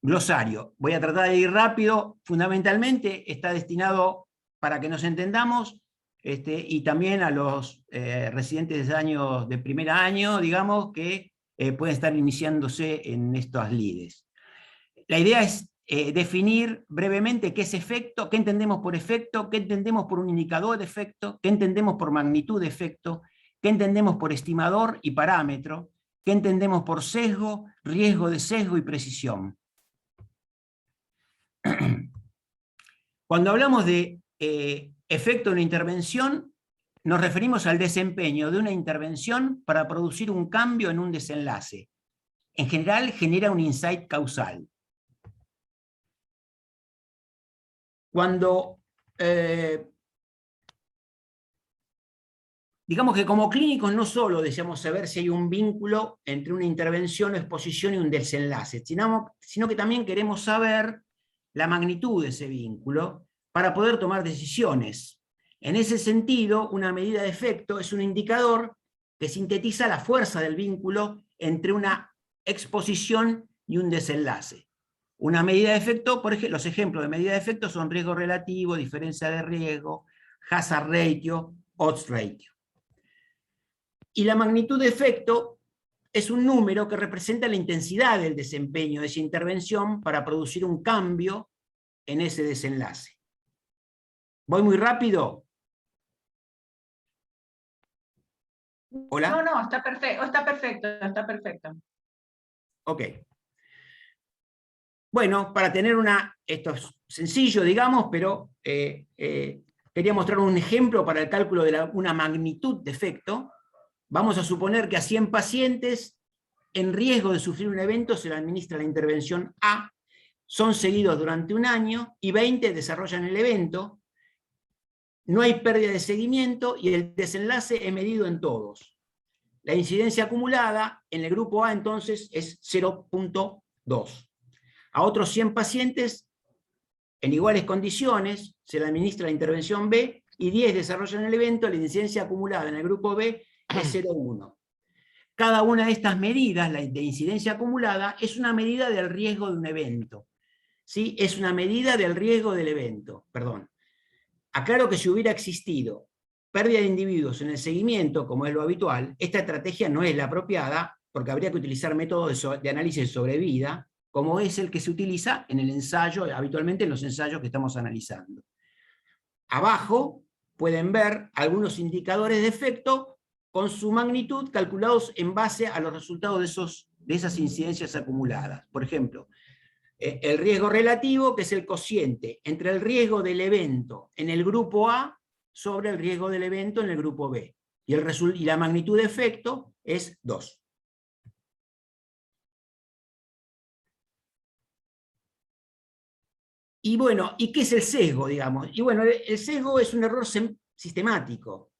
D: Glosario. Voy a tratar de ir rápido. Fundamentalmente está destinado para que nos entendamos, y también a los residentes de primer año, digamos, que pueden estar iniciándose en estas lides. La idea es definir brevemente qué es efecto, qué entendemos por efecto, qué entendemos por un indicador de efecto, qué entendemos por magnitud de efecto, qué entendemos por estimador y parámetro, qué entendemos por sesgo, riesgo de sesgo y precisión. Cuando hablamos de efecto de una intervención, nos referimos al desempeño de una intervención para producir un cambio en un desenlace. En general, genera un insight causal. Cuando, digamos que como clínicos no solo deseamos saber si hay un vínculo entre una intervención o exposición y un desenlace, sino que también queremos saber la magnitud de ese vínculo para poder tomar decisiones. En ese sentido, una medida de efecto es un indicador que sintetiza la fuerza del vínculo entre una exposición y un desenlace. Una medida de efecto, por ejemplo, los ejemplos de medida de efecto son riesgo relativo, diferencia de riesgo, hazard ratio, odds ratio. Y la magnitud de efecto es un número que representa la intensidad del desempeño de esa intervención para producir un cambio en ese desenlace. ¿Voy muy rápido? ¿Hola?
A: No, está perfecto, está perfecto.
D: Ok. Bueno, para tener esto es sencillo, digamos, pero quería mostrar un ejemplo para el cálculo de una magnitud de efecto. Vamos a suponer que a 100 pacientes en riesgo de sufrir un evento se le administra la intervención A, son seguidos durante un año y 20 desarrollan el evento, no hay pérdida de seguimiento y el desenlace es medido en todos. La incidencia acumulada en el grupo A entonces es 0.2. A otros 100 pacientes en iguales condiciones se le administra la intervención B y 10 desarrollan el evento, la incidencia acumulada en el grupo B es 0.1. Cada una de estas medidas, la de incidencia acumulada, es una medida del riesgo de un evento. ¿Sí? Es una medida del riesgo del evento, perdón. Aclaro que si hubiera existido pérdida de individuos en el seguimiento, como es lo habitual, esta estrategia no es la apropiada, porque habría que utilizar métodos de análisis de sobrevida, como es el que se utiliza en el ensayo, habitualmente en los ensayos que estamos analizando. Abajo pueden ver algunos indicadores de efecto con su magnitud calculados en base a los resultados de esas incidencias acumuladas. Por ejemplo, el riesgo relativo, que es el cociente entre el riesgo del evento en el grupo A sobre el riesgo del evento en el grupo B. Y la magnitud de efecto es 2. Y bueno, ¿y qué es el sesgo, digamos? Y bueno, el sesgo es un error sistemático,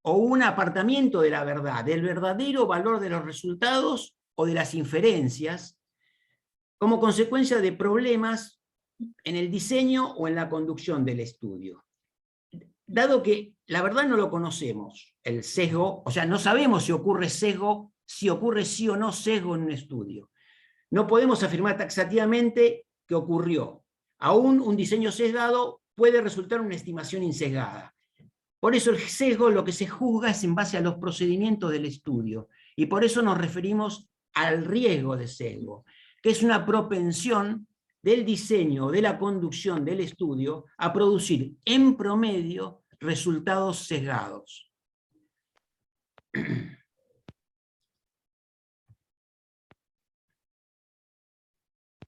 D: o un apartamiento de la verdad, del verdadero valor de los resultados o de las inferencias, como consecuencia de problemas en el diseño o en la conducción del estudio. Dado que la verdad no lo conocemos, el sesgo, o sea, no sabemos si ocurre sesgo, si ocurre sí o no sesgo en un estudio. No podemos afirmar taxativamente que ocurrió. Aún un diseño sesgado puede resultar una estimación insesgada. Por eso el sesgo lo que se juzga es en base a los procedimientos del estudio, y por eso nos referimos al riesgo de sesgo, que es una propensión del diseño o de la conducción del estudio a producir en promedio resultados sesgados.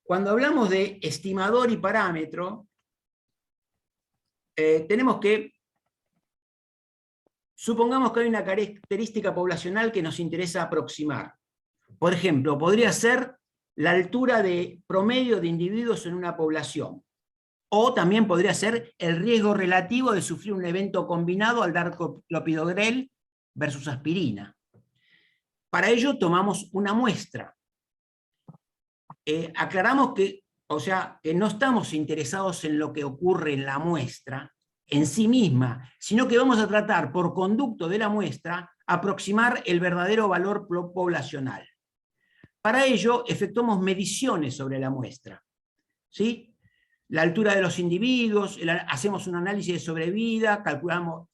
D: Cuando hablamos de estimador y parámetro, tenemos que, supongamos que hay una característica poblacional que nos interesa aproximar. Por ejemplo, podría ser la altura de promedio de individuos en una población. O también podría ser el riesgo relativo de sufrir un evento combinado al dar clopidogrel versus aspirina. Para ello tomamos una muestra. Aclaramos que, que no estamos interesados en lo que ocurre en la muestra en sí misma, sino que vamos a tratar por conducto de la muestra aproximar el verdadero valor poblacional. Para ello efectuamos mediciones sobre la muestra, ¿sí? La altura de los individuos, hacemos un análisis de sobrevida, calculamos,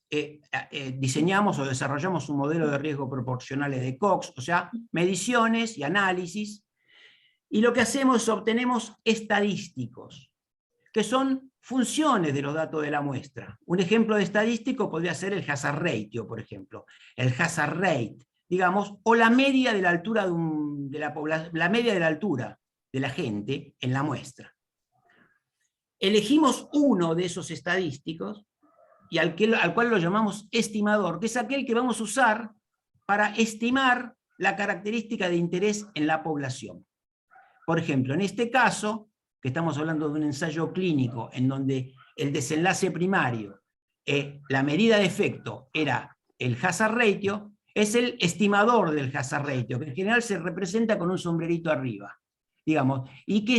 D: diseñamos o desarrollamos un modelo de riesgo proporcionales de Cox, o sea, mediciones y análisis, y lo que hacemos es obtenemos estadísticos, que son funciones de los datos de la muestra. Un ejemplo de estadístico podría ser el hazard ratio, por ejemplo, el hazard rate, digamos, o la media de la altura la media de la altura de la gente en la muestra. Elegimos uno de esos estadísticos y al cual lo llamamos estimador, que es aquel que vamos a usar para estimar la característica de interés en la población. Por ejemplo, en este caso, que estamos hablando de un ensayo clínico en donde el desenlace primario, la medida de efecto era el hazard ratio, es el estimador del hazard ratio, que en general se representa con un sombrerito arriba, digamos, y que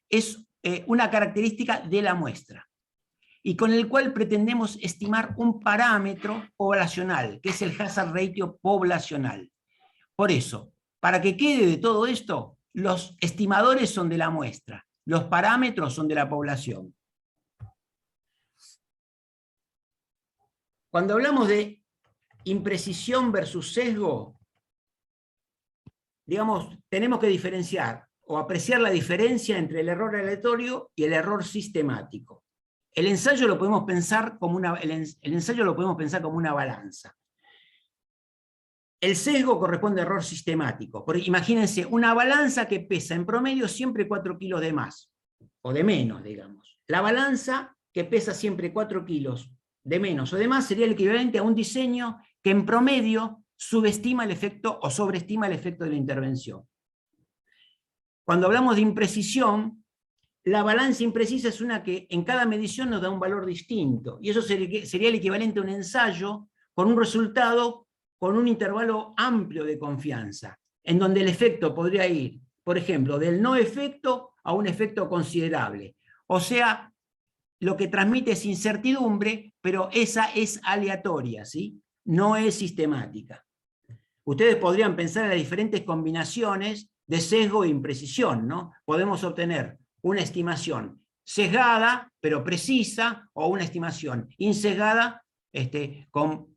D: es una característica de la muestra, y con el cual pretendemos estimar un parámetro poblacional, que es el hazard ratio poblacional. Por eso, para que quede de todo esto, los estimadores son de la muestra, los parámetros son de la población. Cuando hablamos de imprecisión versus sesgo, digamos, tenemos que diferenciar o apreciar la diferencia entre el error aleatorio y el error sistemático. El ensayo lo podemos pensar como una balanza. el sesgo corresponde a error sistemático. Porque imagínense, una balanza que pesa en promedio siempre 4 kilos de más, o de menos, digamos. La balanza que pesa siempre 4 kilos de menos o de más sería el equivalente a un diseño que en promedio subestima el efecto o sobreestima el efecto de la intervención. Cuando hablamos de imprecisión, la balanza imprecisa es una que en cada medición nos da un valor distinto, y eso sería el equivalente a un ensayo con un resultado con un intervalo amplio de confianza, en donde el efecto podría ir, por ejemplo, del no efecto a un efecto considerable. O sea, lo que transmite es incertidumbre, pero esa es aleatoria, ¿sí? No es sistemática. Ustedes podrían pensar en las diferentes combinaciones de sesgo e imprecisión, ¿no? Podemos obtener una estimación sesgada, pero precisa, o una estimación insesgada, con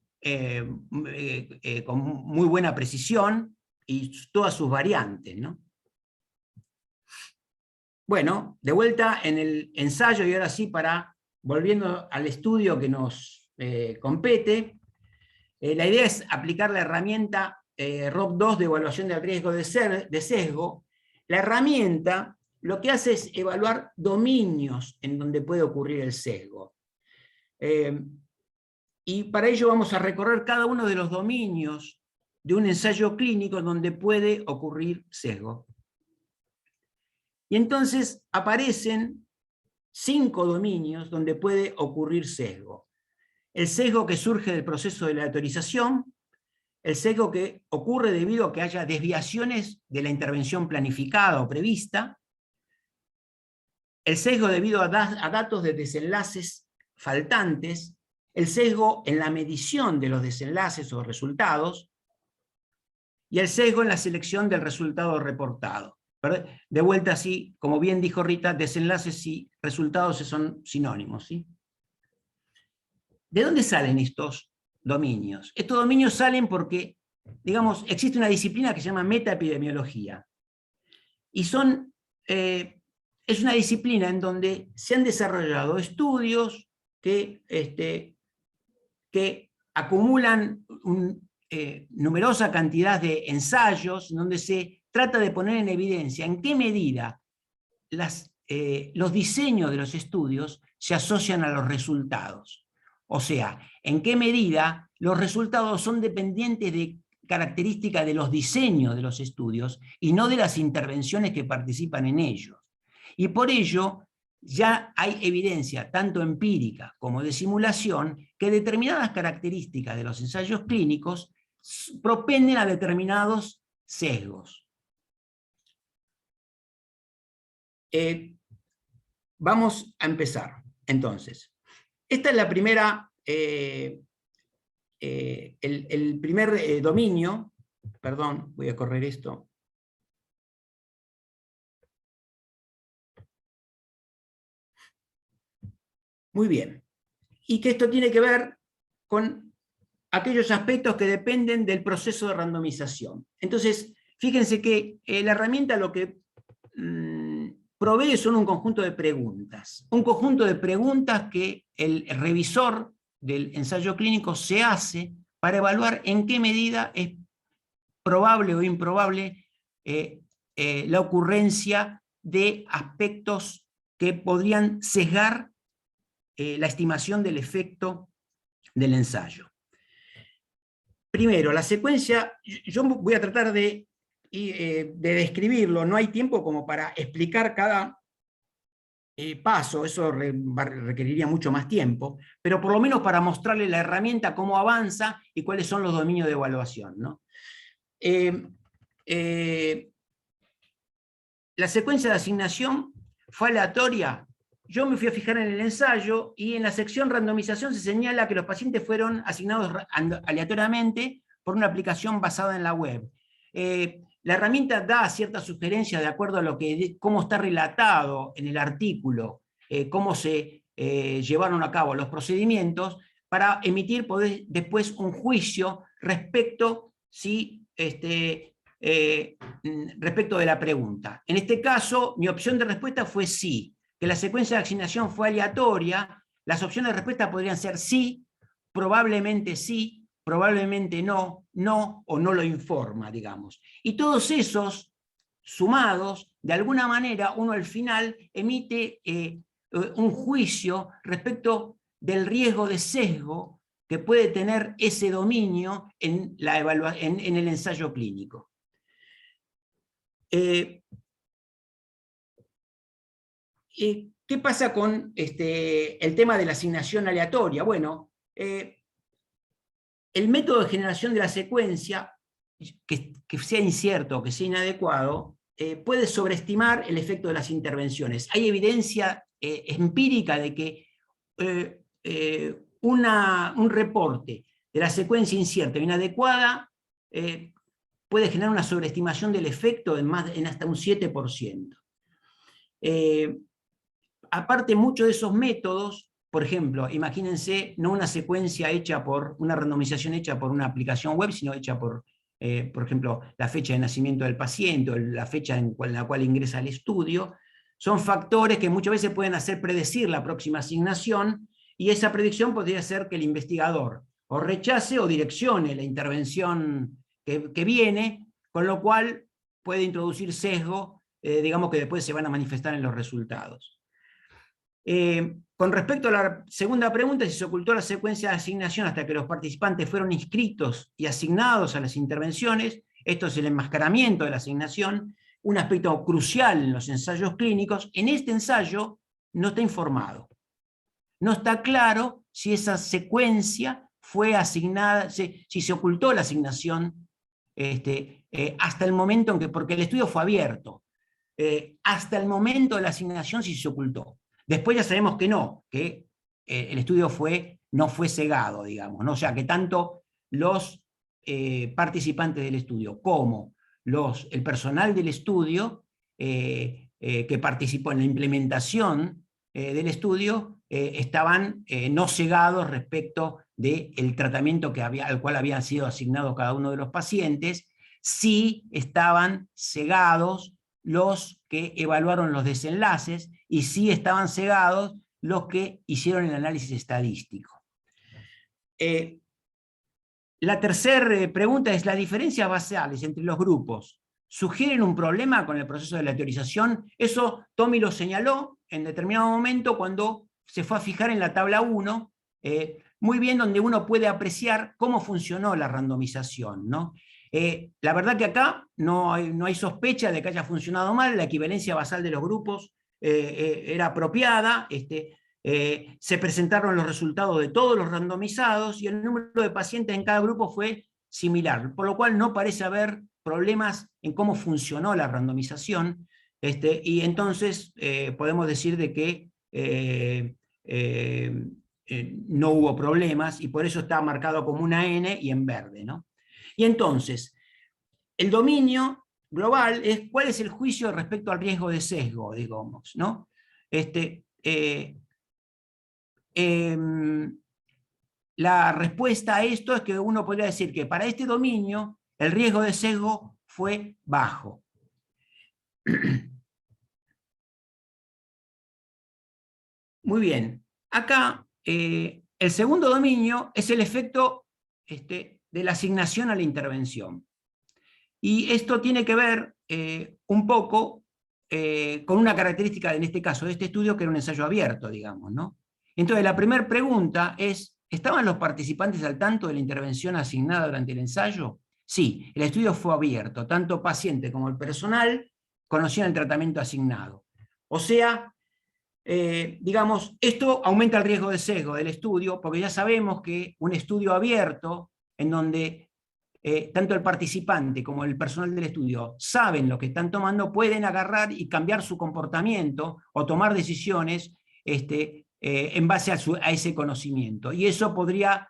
D: muy buena precisión y todas sus variantes, ¿no? Bueno, de vuelta en el ensayo, y ahora sí, volviendo al estudio que nos compete, la idea es aplicar la herramienta ROP2 de evaluación del riesgo de sesgo. La herramienta lo que hace es evaluar dominios en donde puede ocurrir el sesgo. Y para ello vamos a recorrer cada uno de los dominios de un ensayo clínico donde puede ocurrir sesgo. Y entonces aparecen 5 dominios donde puede ocurrir sesgo. El sesgo que surge del proceso de la autorización, el sesgo que ocurre debido a que haya desviaciones de la intervención planificada o prevista, el sesgo debido a datos de desenlaces faltantes, el sesgo en la medición de los desenlaces o resultados, y el sesgo en la selección del resultado reportado. De vuelta, así, como bien dijo Rita, desenlaces y resultados son sinónimos, ¿sí? ¿De dónde salen estos dominios? Estos dominios salen porque, digamos, existe una disciplina que se llama metaepidemiología. Y es una disciplina en donde se han desarrollado estudios que acumulan numerosa cantidad de ensayos, en donde se trata de poner en evidencia en qué medida los diseños de los estudios se asocian a los resultados. O sea, en qué medida los resultados son dependientes de características de los diseños de los estudios y no de las intervenciones que participan en ellos. Y por ello ya hay evidencia, tanto empírica como de simulación, que determinadas características de los ensayos clínicos propenden a determinados sesgos. Vamos a empezar, entonces. Esta es la primera, el primer dominio, perdón, voy a correr esto. Muy bien. Y que esto tiene que ver con aquellos aspectos que dependen del proceso de randomización. Entonces, fíjense que la herramienta lo que provee son un conjunto de preguntas. Un conjunto de preguntas que el revisor del ensayo clínico se hace para evaluar en qué medida es probable o improbable la ocurrencia de aspectos que podrían sesgar la estimación del efecto del ensayo. Primero, la secuencia, yo voy a tratar de describirlo, no hay tiempo como para explicar cada paso, eso requeriría mucho más tiempo, pero por lo menos para mostrarle la herramienta, cómo avanza y cuáles son los dominios de evaluación, ¿no? La secuencia de asignación fue aleatoria. Yo me fui a fijar en el ensayo y en la sección randomización se señala que los pacientes fueron asignados aleatoriamente por una aplicación basada en la web. La herramienta da ciertas sugerencias de acuerdo a cómo está relatado en el artículo, cómo se llevaron a cabo los procedimientos, para emitir después un juicio respecto, respecto de la pregunta. En este caso, mi opción de respuesta fue sí. Que la secuencia de asignación fue aleatoria, las opciones de respuesta podrían ser sí, probablemente no, no o no lo informa, digamos. Y todos esos sumados, de alguna manera, uno al final emite un juicio respecto del riesgo de sesgo que puede tener ese dominio en el ensayo clínico. ¿Qué pasa con el tema de la asignación aleatoria? Bueno, el método de generación de la secuencia, que sea incierto o que sea inadecuado, puede sobreestimar el efecto de las intervenciones. Hay evidencia empírica de que un reporte de la secuencia incierta o inadecuada puede generar una sobreestimación del efecto en hasta un 7%. Aparte, muchos de esos métodos, por ejemplo, imagínense, no una secuencia hecha una randomización hecha por una aplicación web, sino hecha por ejemplo, la fecha de nacimiento del paciente, o la fecha en la cual ingresa al estudio, son factores que muchas veces pueden hacer predecir la próxima asignación, y esa predicción podría ser que el investigador o rechace o direccione la intervención que viene, con lo cual puede introducir sesgo, digamos que después se van a manifestar en los resultados. Con respecto a la segunda pregunta, si se ocultó la secuencia de asignación hasta que los participantes fueron inscritos y asignados a las intervenciones, esto es el enmascaramiento de la asignación, un aspecto crucial en los ensayos clínicos. En este ensayo no está informado. No está claro si esa secuencia fue asignada, si se ocultó la asignación hasta el momento en que, porque el estudio fue abierto, hasta el momento de la asignación si se ocultó. Después ya sabemos que no, que el estudio no fue cegado, digamos, ¿no? O sea, que tanto los participantes del estudio como el personal del estudio que participó en la implementación del estudio estaban no cegados respecto del tratamiento al cual habían sido asignados cada uno de los pacientes. Sí estaban cegados los que evaluaron los desenlaces, y sí estaban cegados los que hicieron el análisis estadístico. La tercera pregunta es: ¿las diferencias basales entre los grupos sugieren un problema con el proceso de la teorización? Eso Tommy lo señaló en determinado momento cuando se fue a fijar en la tabla 1, muy bien, donde uno puede apreciar cómo funcionó la randomización, ¿no? La verdad que acá no hay sospecha de que haya funcionado mal, la equivalencia basal de los grupos era apropiada, se presentaron los resultados de todos los randomizados y el número de pacientes en cada grupo fue similar, por lo cual no parece haber problemas en cómo funcionó la randomización, y entonces podemos decir de que no hubo problemas, y por eso está marcado como una N y en verde, ¿no? Y entonces, el dominio global es cuál es el juicio respecto al riesgo de sesgo, digamos, ¿no? La respuesta a esto es que uno podría decir que para este dominio el riesgo de sesgo fue bajo. Muy bien. Acá el segundo dominio es el efecto de la asignación a la intervención. Y esto tiene que ver un poco con una característica, en este caso, de este estudio, que era un ensayo abierto, digamos, ¿no? Entonces, la primera pregunta es: ¿estaban los participantes al tanto de la intervención asignada durante el ensayo? Sí, el estudio fue abierto, tanto paciente como el personal conocían el tratamiento asignado. O sea, digamos, esto aumenta el riesgo de sesgo del estudio, porque ya sabemos que un estudio abierto, en donde tanto el participante como el personal del estudio saben lo que están tomando, pueden agarrar y cambiar su comportamiento o tomar decisiones en base a ese conocimiento. Y eso podría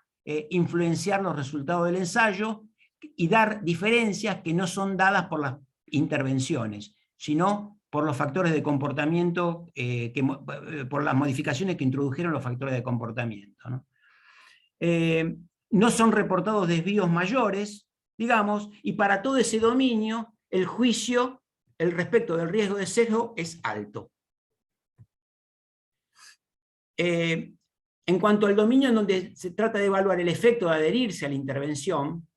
D: influenciar los resultados del ensayo y dar diferencias que no son dadas por las intervenciones, sino por los factores de comportamiento, por las modificaciones que introdujeron los factores de comportamiento, ¿no? No son reportados desvíos mayores, digamos, y para todo ese dominio el juicio respecto del riesgo de sesgo es alto. En cuanto al dominio en donde se trata de evaluar el efecto de adherirse a la intervención,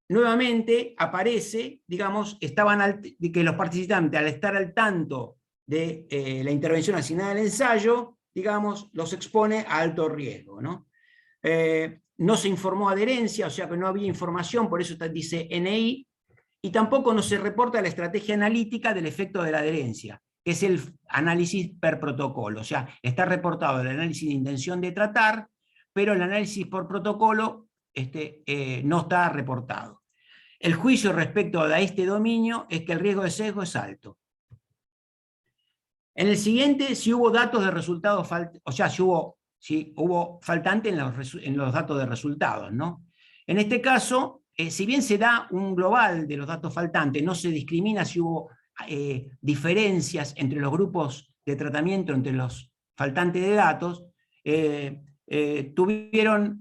D: nuevamente aparece, digamos, que los participantes, al estar al tanto de la intervención asignada al ensayo, digamos, los expone a alto riesgo, ¿no? No se informó adherencia, o sea que no había información, por eso dice NI, y tampoco no se reporta la estrategia analítica del efecto de la adherencia, que es el análisis per protocolo, o sea, está reportado el análisis de intención de tratar, pero el análisis por protocolo no está reportado. El juicio respecto a este dominio es que el riesgo de sesgo es alto. En el siguiente, si hubo datos de resultados, o sea, si hubo faltante en los datos de resultados, ¿no? En este caso, si bien se da un global de los datos faltantes, no se discrimina si hubo diferencias entre los grupos de tratamiento, entre los faltantes de datos, tuvieron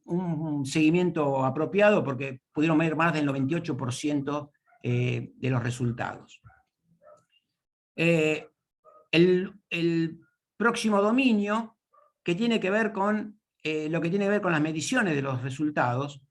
D: un seguimiento apropiado porque pudieron medir más del 98% de los resultados. El próximo dominio, que tiene que ver con lo que tiene que ver con las mediciones de los resultados,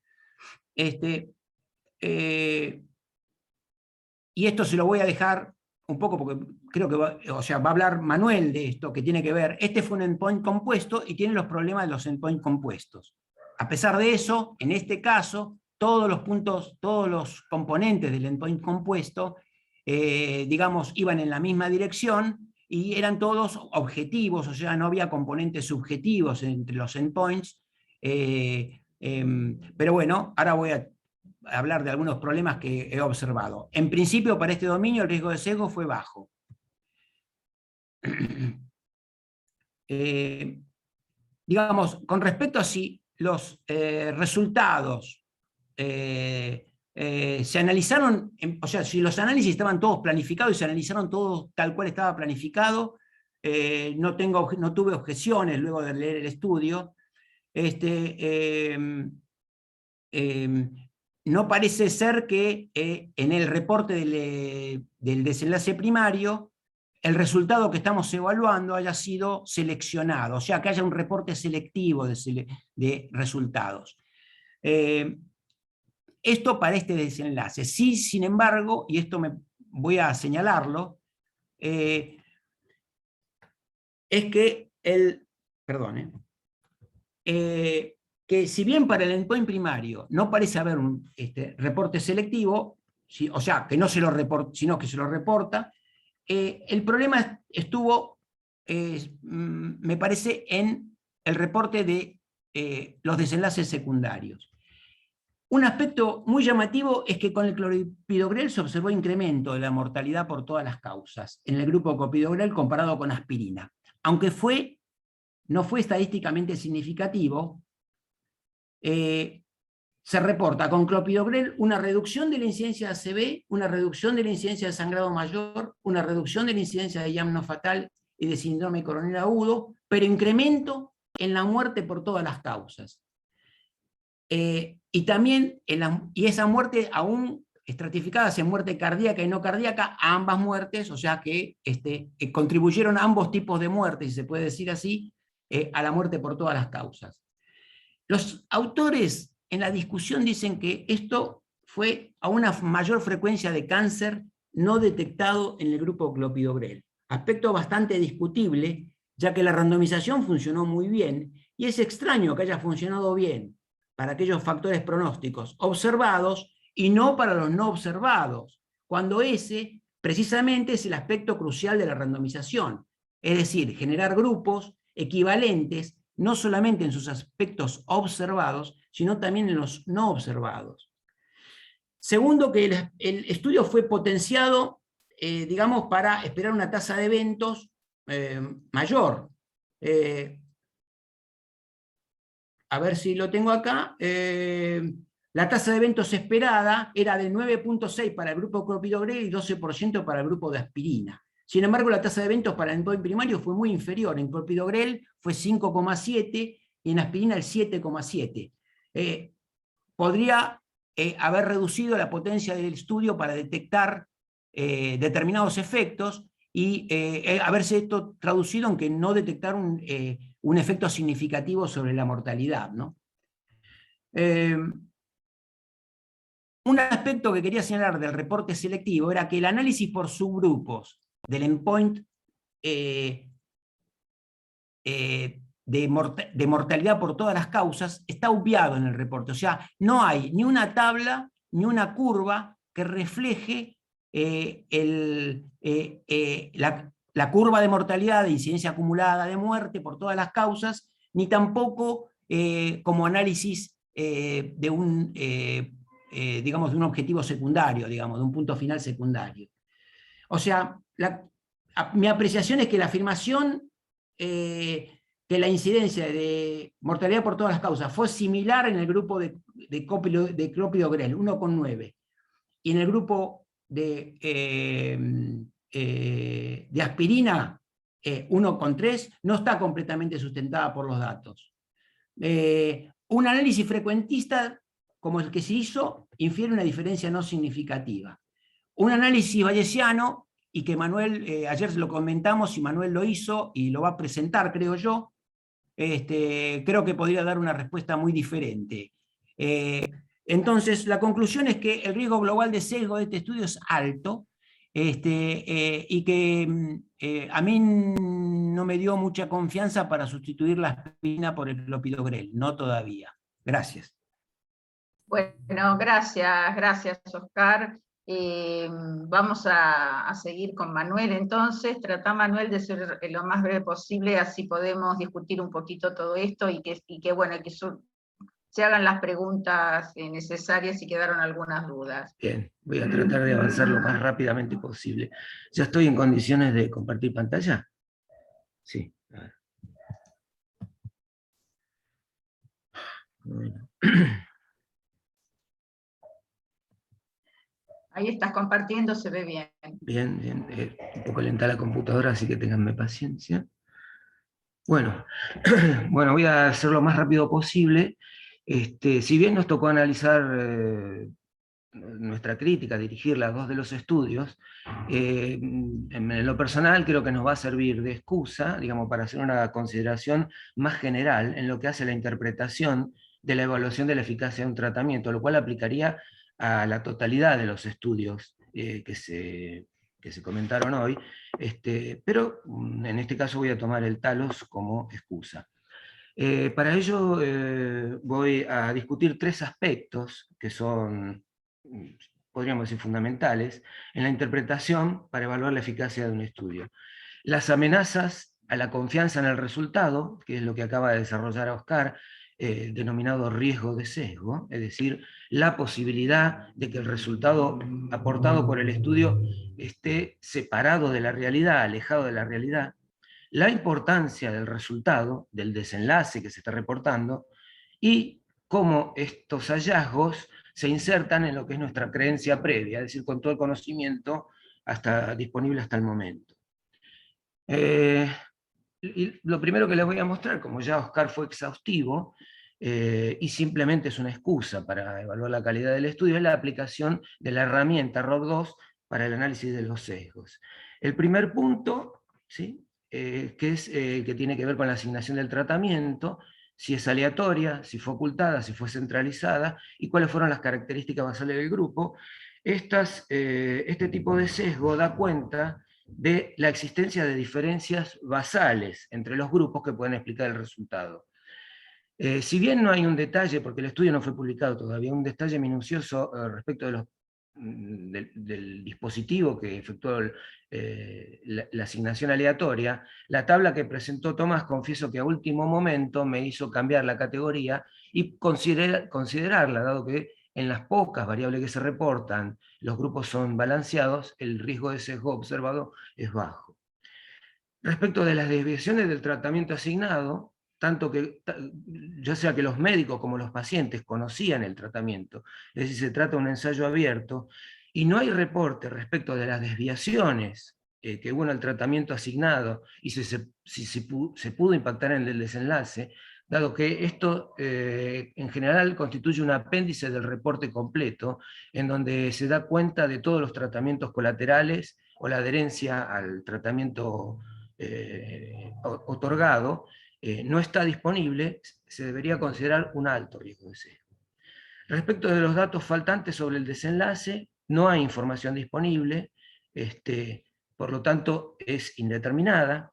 D: y esto se lo voy a dejar un poco porque creo que va a hablar Manuel de esto, que tiene que ver, este fue un endpoint compuesto y tiene los problemas de los endpoints compuestos. A pesar de eso, en este caso, todos los componentes del endpoint compuesto, digamos, iban en la misma dirección y eran todos objetivos, o sea, no había componentes subjetivos entre los endpoints, pero bueno, ahora voy a hablar de algunos problemas que he observado. En principio, para este dominio, el riesgo de sesgo fue bajo. Digamos, con respecto a si los resultados se analizaron, o sea, si los análisis estaban todos planificados y se analizaron todos tal cual estaba planificado, no tuve objeciones luego de leer el estudio. No parece ser que en el reporte del desenlace primario el resultado que estamos evaluando haya sido seleccionado, o sea, que haya un reporte selectivo de resultados. Esto para este desenlace. Sí, sin embargo, y esto voy a señalarlo, es que que si bien para el endpoint primario no parece haber un reporte selectivo, o sea, que no se lo reporta, sino que se lo reporta, el problema estuvo, me parece, en el reporte de los desenlaces secundarios. Un aspecto muy llamativo es que con el clopidogrel se observó incremento de la mortalidad por todas las causas en el grupo clopidogrel comparado con aspirina. Aunque no fue estadísticamente significativo, se reporta con clopidogrel una reducción de la incidencia de ACV, una reducción de la incidencia de sangrado mayor, una reducción de la incidencia de IAM no fatal y de síndrome coronel agudo, pero incremento en la muerte por todas las causas. Y también, esa muerte aún estratificadas en muerte cardíaca y no cardíaca, a ambas muertes, o sea que contribuyeron a ambos tipos de muerte, si se puede decir así, a la muerte por todas las causas. Los autores en la discusión dicen que esto fue a una mayor frecuencia de cáncer no detectado en el grupo clopidogrel. Aspecto bastante discutible, ya que la randomización funcionó muy bien, y es extraño que haya funcionado bien para aquellos factores pronósticos observados y no para los no observados, cuando ese precisamente es el aspecto crucial de la randomización, es decir, generar grupos equivalentes no solamente en sus aspectos observados, sino también en los no observados. Segundo, que el estudio fue potenciado, digamos, para esperar una tasa de eventos mayor. A ver si lo tengo acá. La tasa de eventos esperada era de 9.6 para el grupo clopidogrel y 12% para el grupo de aspirina. Sin embargo, la tasa de eventos para el endpoint primario fue muy inferior. En clopidogrel fue 5,7 y en aspirina el 7,7. Podría haber reducido la potencia del estudio para detectar determinados efectos y haberse esto traducido en que no detectar un efecto significativo sobre la mortalidad, ¿no? Un aspecto que quería señalar del reporte selectivo era que el análisis por subgrupos del endpoint de mortalidad por todas las causas está obviado en el reporte. O sea, no hay ni una tabla ni una curva que refleje la curva de mortalidad, de incidencia acumulada de muerte por todas las causas, ni tampoco como análisis de un, digamos, de un objetivo secundario, digamos, de un punto final secundario. O sea, mi apreciación es que la afirmación que la incidencia de mortalidad por todas las causas fue similar en el grupo de clopidogrel, 1,9, y en el grupo de aspirina, 1,3, no está completamente sustentada por los datos. Un análisis frecuentista, como el que se hizo, infiere una diferencia no significativa. Un análisis bayesiano, y que Manuel, ayer lo comentamos y Manuel lo hizo y lo va a presentar, creo yo, creo que podría dar una respuesta muy diferente. Entonces, la conclusión es que el riesgo global de sesgo de este estudio es alto, y que a mí no me dio mucha confianza para sustituir la aspirina por el clopidogrel, no todavía. Gracias.
A: Bueno, gracias, Oscar. Vamos a seguir con Manuel entonces. Trata, Manuel, de ser lo más breve posible, así podemos discutir un poquito todo esto y que bueno, que se hagan las preguntas necesarias si quedaron algunas dudas.
E: Bien, voy a tratar de avanzar lo más rápidamente posible. ¿Ya estoy en condiciones de compartir pantalla? Sí. A ver. Bueno.
A: Ahí estás compartiendo, se ve bien.
E: Bien, bien. Un poco lenta la computadora, así que ténganme paciencia. Bueno, bueno, voy a hacer lo más rápido posible. Si bien nos tocó analizar nuestra crítica, dirigirla a dos de los estudios, en lo personal creo que nos va a servir de excusa, digamos, para hacer una consideración más general en lo que hace la interpretación de la evaluación de la eficacia de un tratamiento, lo cual aplicaría a la totalidad de los estudios que se comentaron hoy, pero en este caso voy a tomar el talos como excusa. Para ello voy a discutir tres aspectos que son, podríamos decir, fundamentales en la interpretación para evaluar la eficacia de un estudio. Las amenazas a la confianza en el resultado, que es lo que acaba de desarrollar Oscar, denominado riesgo de sesgo, es decir, la posibilidad de que el resultado aportado por el estudio esté separado de la realidad, alejado de la realidad. La importancia del resultado, del desenlace que se está reportando, y cómo estos hallazgos se insertan en lo que es nuestra creencia previa, es decir, con todo el conocimiento disponible hasta el momento. Y lo primero que les voy a mostrar, como ya Oscar fue exhaustivo, y simplemente es una excusa para evaluar la calidad del estudio, es la aplicación de la herramienta ROC2 para el análisis de los sesgos. El primer punto, ¿sí? Que tiene que ver con la asignación del tratamiento, si es aleatoria, si fue ocultada, si fue centralizada, y cuáles fueron las características basales del grupo. Este tipo de sesgo da cuenta de la existencia de diferencias basales entre los grupos que pueden explicar el resultado. Si bien no hay un detalle, porque el estudio no fue publicado todavía, un detalle minucioso respecto de del dispositivo que efectuó la asignación aleatoria, la tabla que presentó Tomás, confieso que a último momento me hizo cambiar la categoría y considerarla, dado que en las pocas variables que se reportan los grupos son balanceados, el riesgo de sesgo observado es bajo. Respecto de las desviaciones del tratamiento asignado, tanto que, ya sea que los médicos como los pacientes conocían el tratamiento, es decir, se trata de un ensayo abierto, y no hay reporte respecto de las desviaciones que hubo en el tratamiento asignado, y si se pudo impactar en el desenlace, dado que esto en general constituye un apéndice del reporte completo, en donde se da cuenta de todos los tratamientos colaterales o la adherencia al tratamiento otorgado, no está disponible, se debería considerar un alto riesgo de sesgo. Respecto de los datos faltantes sobre el desenlace, no hay información disponible, por lo tanto es indeterminada.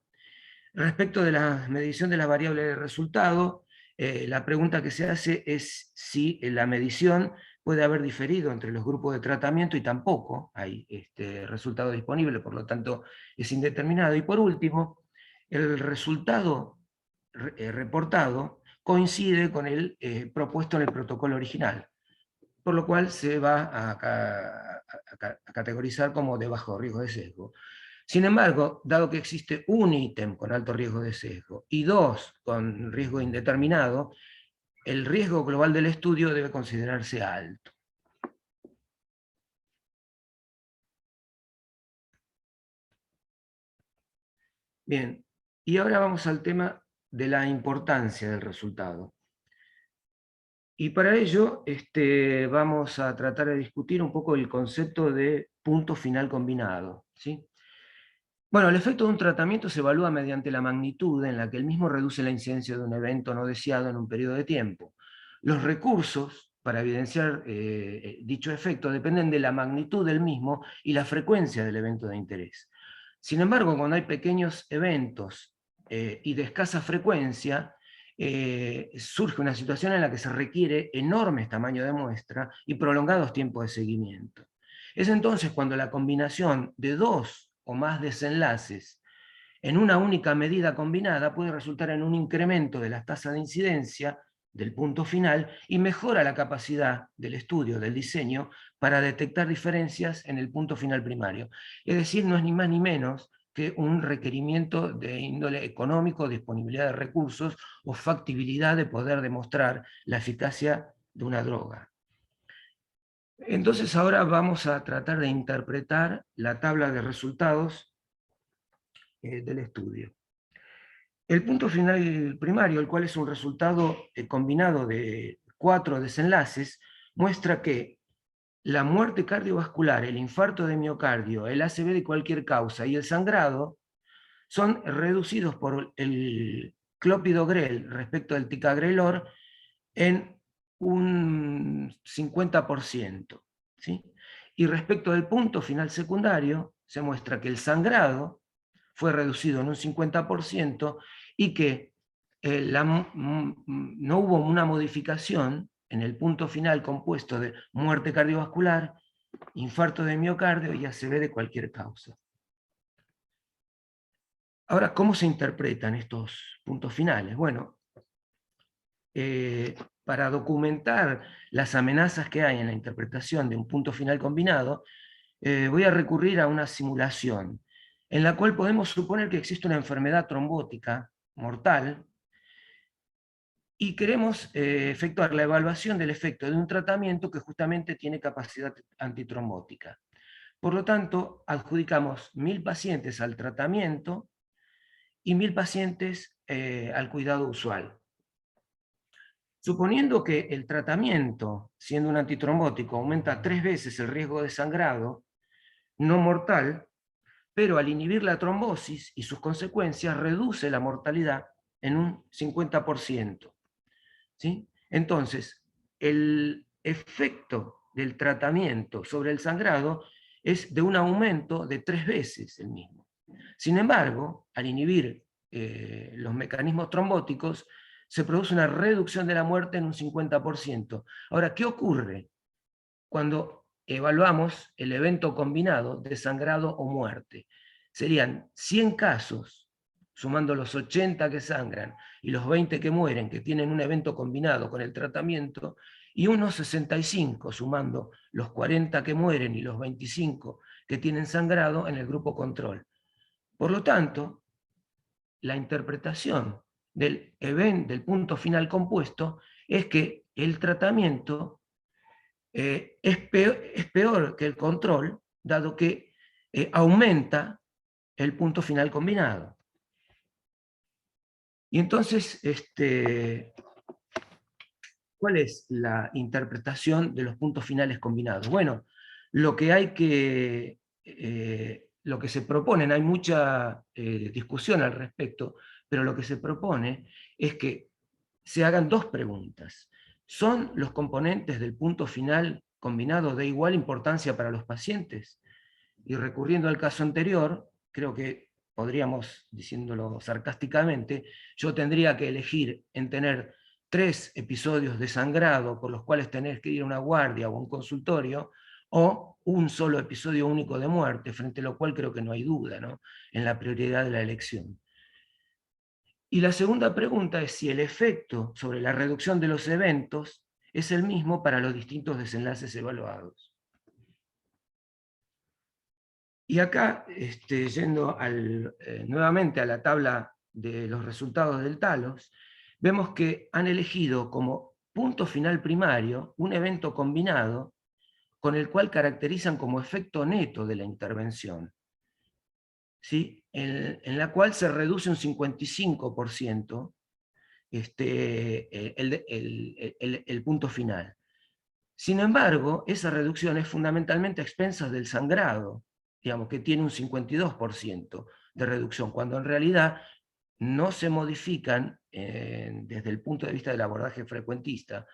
E: Respecto de la medición de la variable de resultado, la pregunta que se hace es si la medición puede haber diferido entre los grupos de tratamiento, y tampoco hay resultado disponible, por lo tanto es indeterminado. Y por último, el resultado reportado coincide con el propuesto en el protocolo original, por lo cual se va a categorizar como de bajo riesgo de sesgo. Sin embargo, dado que existe un ítem con alto riesgo de sesgo y dos con riesgo indeterminado, el riesgo global del estudio debe considerarse alto. Bien, y ahora vamos al tema de la importancia del resultado. Y para ello vamos a tratar de discutir un poco el concepto de punto final combinado, ¿sí? Bueno, el efecto de un tratamiento se evalúa mediante la magnitud en la que el mismo reduce la incidencia de un evento no deseado en un periodo de tiempo. Los recursos para evidenciar dicho efecto dependen de la magnitud del mismo y la frecuencia del evento de interés. Sin embargo, cuando hay pequeños eventos y de escasa frecuencia, surge una situación en la que se requiere enormes tamaños de muestra y prolongados tiempos de seguimiento. Es entonces cuando la combinación de dos o más desenlaces en una única medida combinada puede resultar en un incremento de las tasas de incidencia del punto final y mejora la capacidad del estudio, del diseño, para detectar diferencias en el punto final primario. Es decir, no es ni más ni menos que un requerimiento de índole económico, disponibilidad de recursos o factibilidad de poder demostrar la eficacia de una droga. Entonces ahora vamos a tratar de interpretar la tabla de resultados del estudio. El punto final primario, el cual es un resultado combinado de 4 desenlaces, muestra que la muerte cardiovascular, el infarto de miocardio, el ACV de cualquier causa y el sangrado son reducidos por el clopidogrel respecto del ticagrelor en un 50%. ¿Sí? Y respecto del punto final secundario, se muestra que el sangrado fue reducido en un 50% y que no hubo una modificación en el punto final compuesto de muerte cardiovascular, infarto de miocardio y ACV de cualquier causa. Ahora, ¿cómo se interpretan estos puntos finales? Bueno, para documentar las amenazas que hay en la interpretación de un punto final combinado, voy a recurrir a una simulación en la cual podemos suponer que existe una enfermedad trombótica mortal y queremos efectuar la evaluación del efecto de un tratamiento que justamente tiene capacidad antitrombótica. Por lo tanto, adjudicamos 1000 pacientes al tratamiento y 1000 pacientes al cuidado usual. Suponiendo que el tratamiento, siendo un antitrombótico, aumenta 3 veces el riesgo de sangrado no mortal, pero al inhibir la trombosis y sus consecuencias reduce la mortalidad en un 50%. ¿Sí? Entonces, el efecto del tratamiento sobre el sangrado es de un aumento de 3 veces el mismo. Sin embargo, al inhibir los mecanismos trombóticos, se produce una reducción de la muerte en un 50%. Ahora, ¿qué ocurre cuando evaluamos el evento combinado de sangrado o muerte? Serían 100 casos, sumando los 80 que sangran y los 20 que mueren, que tienen un evento combinado con el tratamiento, y unos 65, sumando los 40 que mueren y los 25 que tienen sangrado en el grupo control. Por lo tanto, la interpretación del punto final compuesto es que el tratamiento es peor que el control, dado que aumenta el punto final combinado. Y entonces, ¿cuál es la interpretación de los puntos finales combinados? Bueno, lo que se proponen, hay mucha discusión al respecto, pero lo que se propone es que se hagan dos preguntas. ¿Son los componentes del punto final combinado de igual importancia para los pacientes? Y recurriendo al caso anterior, creo que podríamos, diciéndolo sarcásticamente, yo tendría que elegir en tener 3 episodios de sangrado por los cuales tener que ir a una guardia o a un consultorio, o un solo episodio único de muerte, frente a lo cual creo que no hay duda, ¿no?, en la prioridad de la elección. Y la segunda pregunta es si el efecto sobre la reducción de los eventos es el mismo para los distintos desenlaces evaluados. Y acá, yendo nuevamente a la tabla de los resultados del TALOS, vemos que han elegido como punto final primario un evento combinado con el cual caracterizan como efecto neto de la intervención, ¿sí?, en la cual se reduce un 55% el punto final. Sin embargo, esa reducción es fundamentalmente a expensas del sangrado, digamos, que tiene un 52% de reducción, cuando en realidad no se modifican, desde el punto de vista del abordaje frecuentista,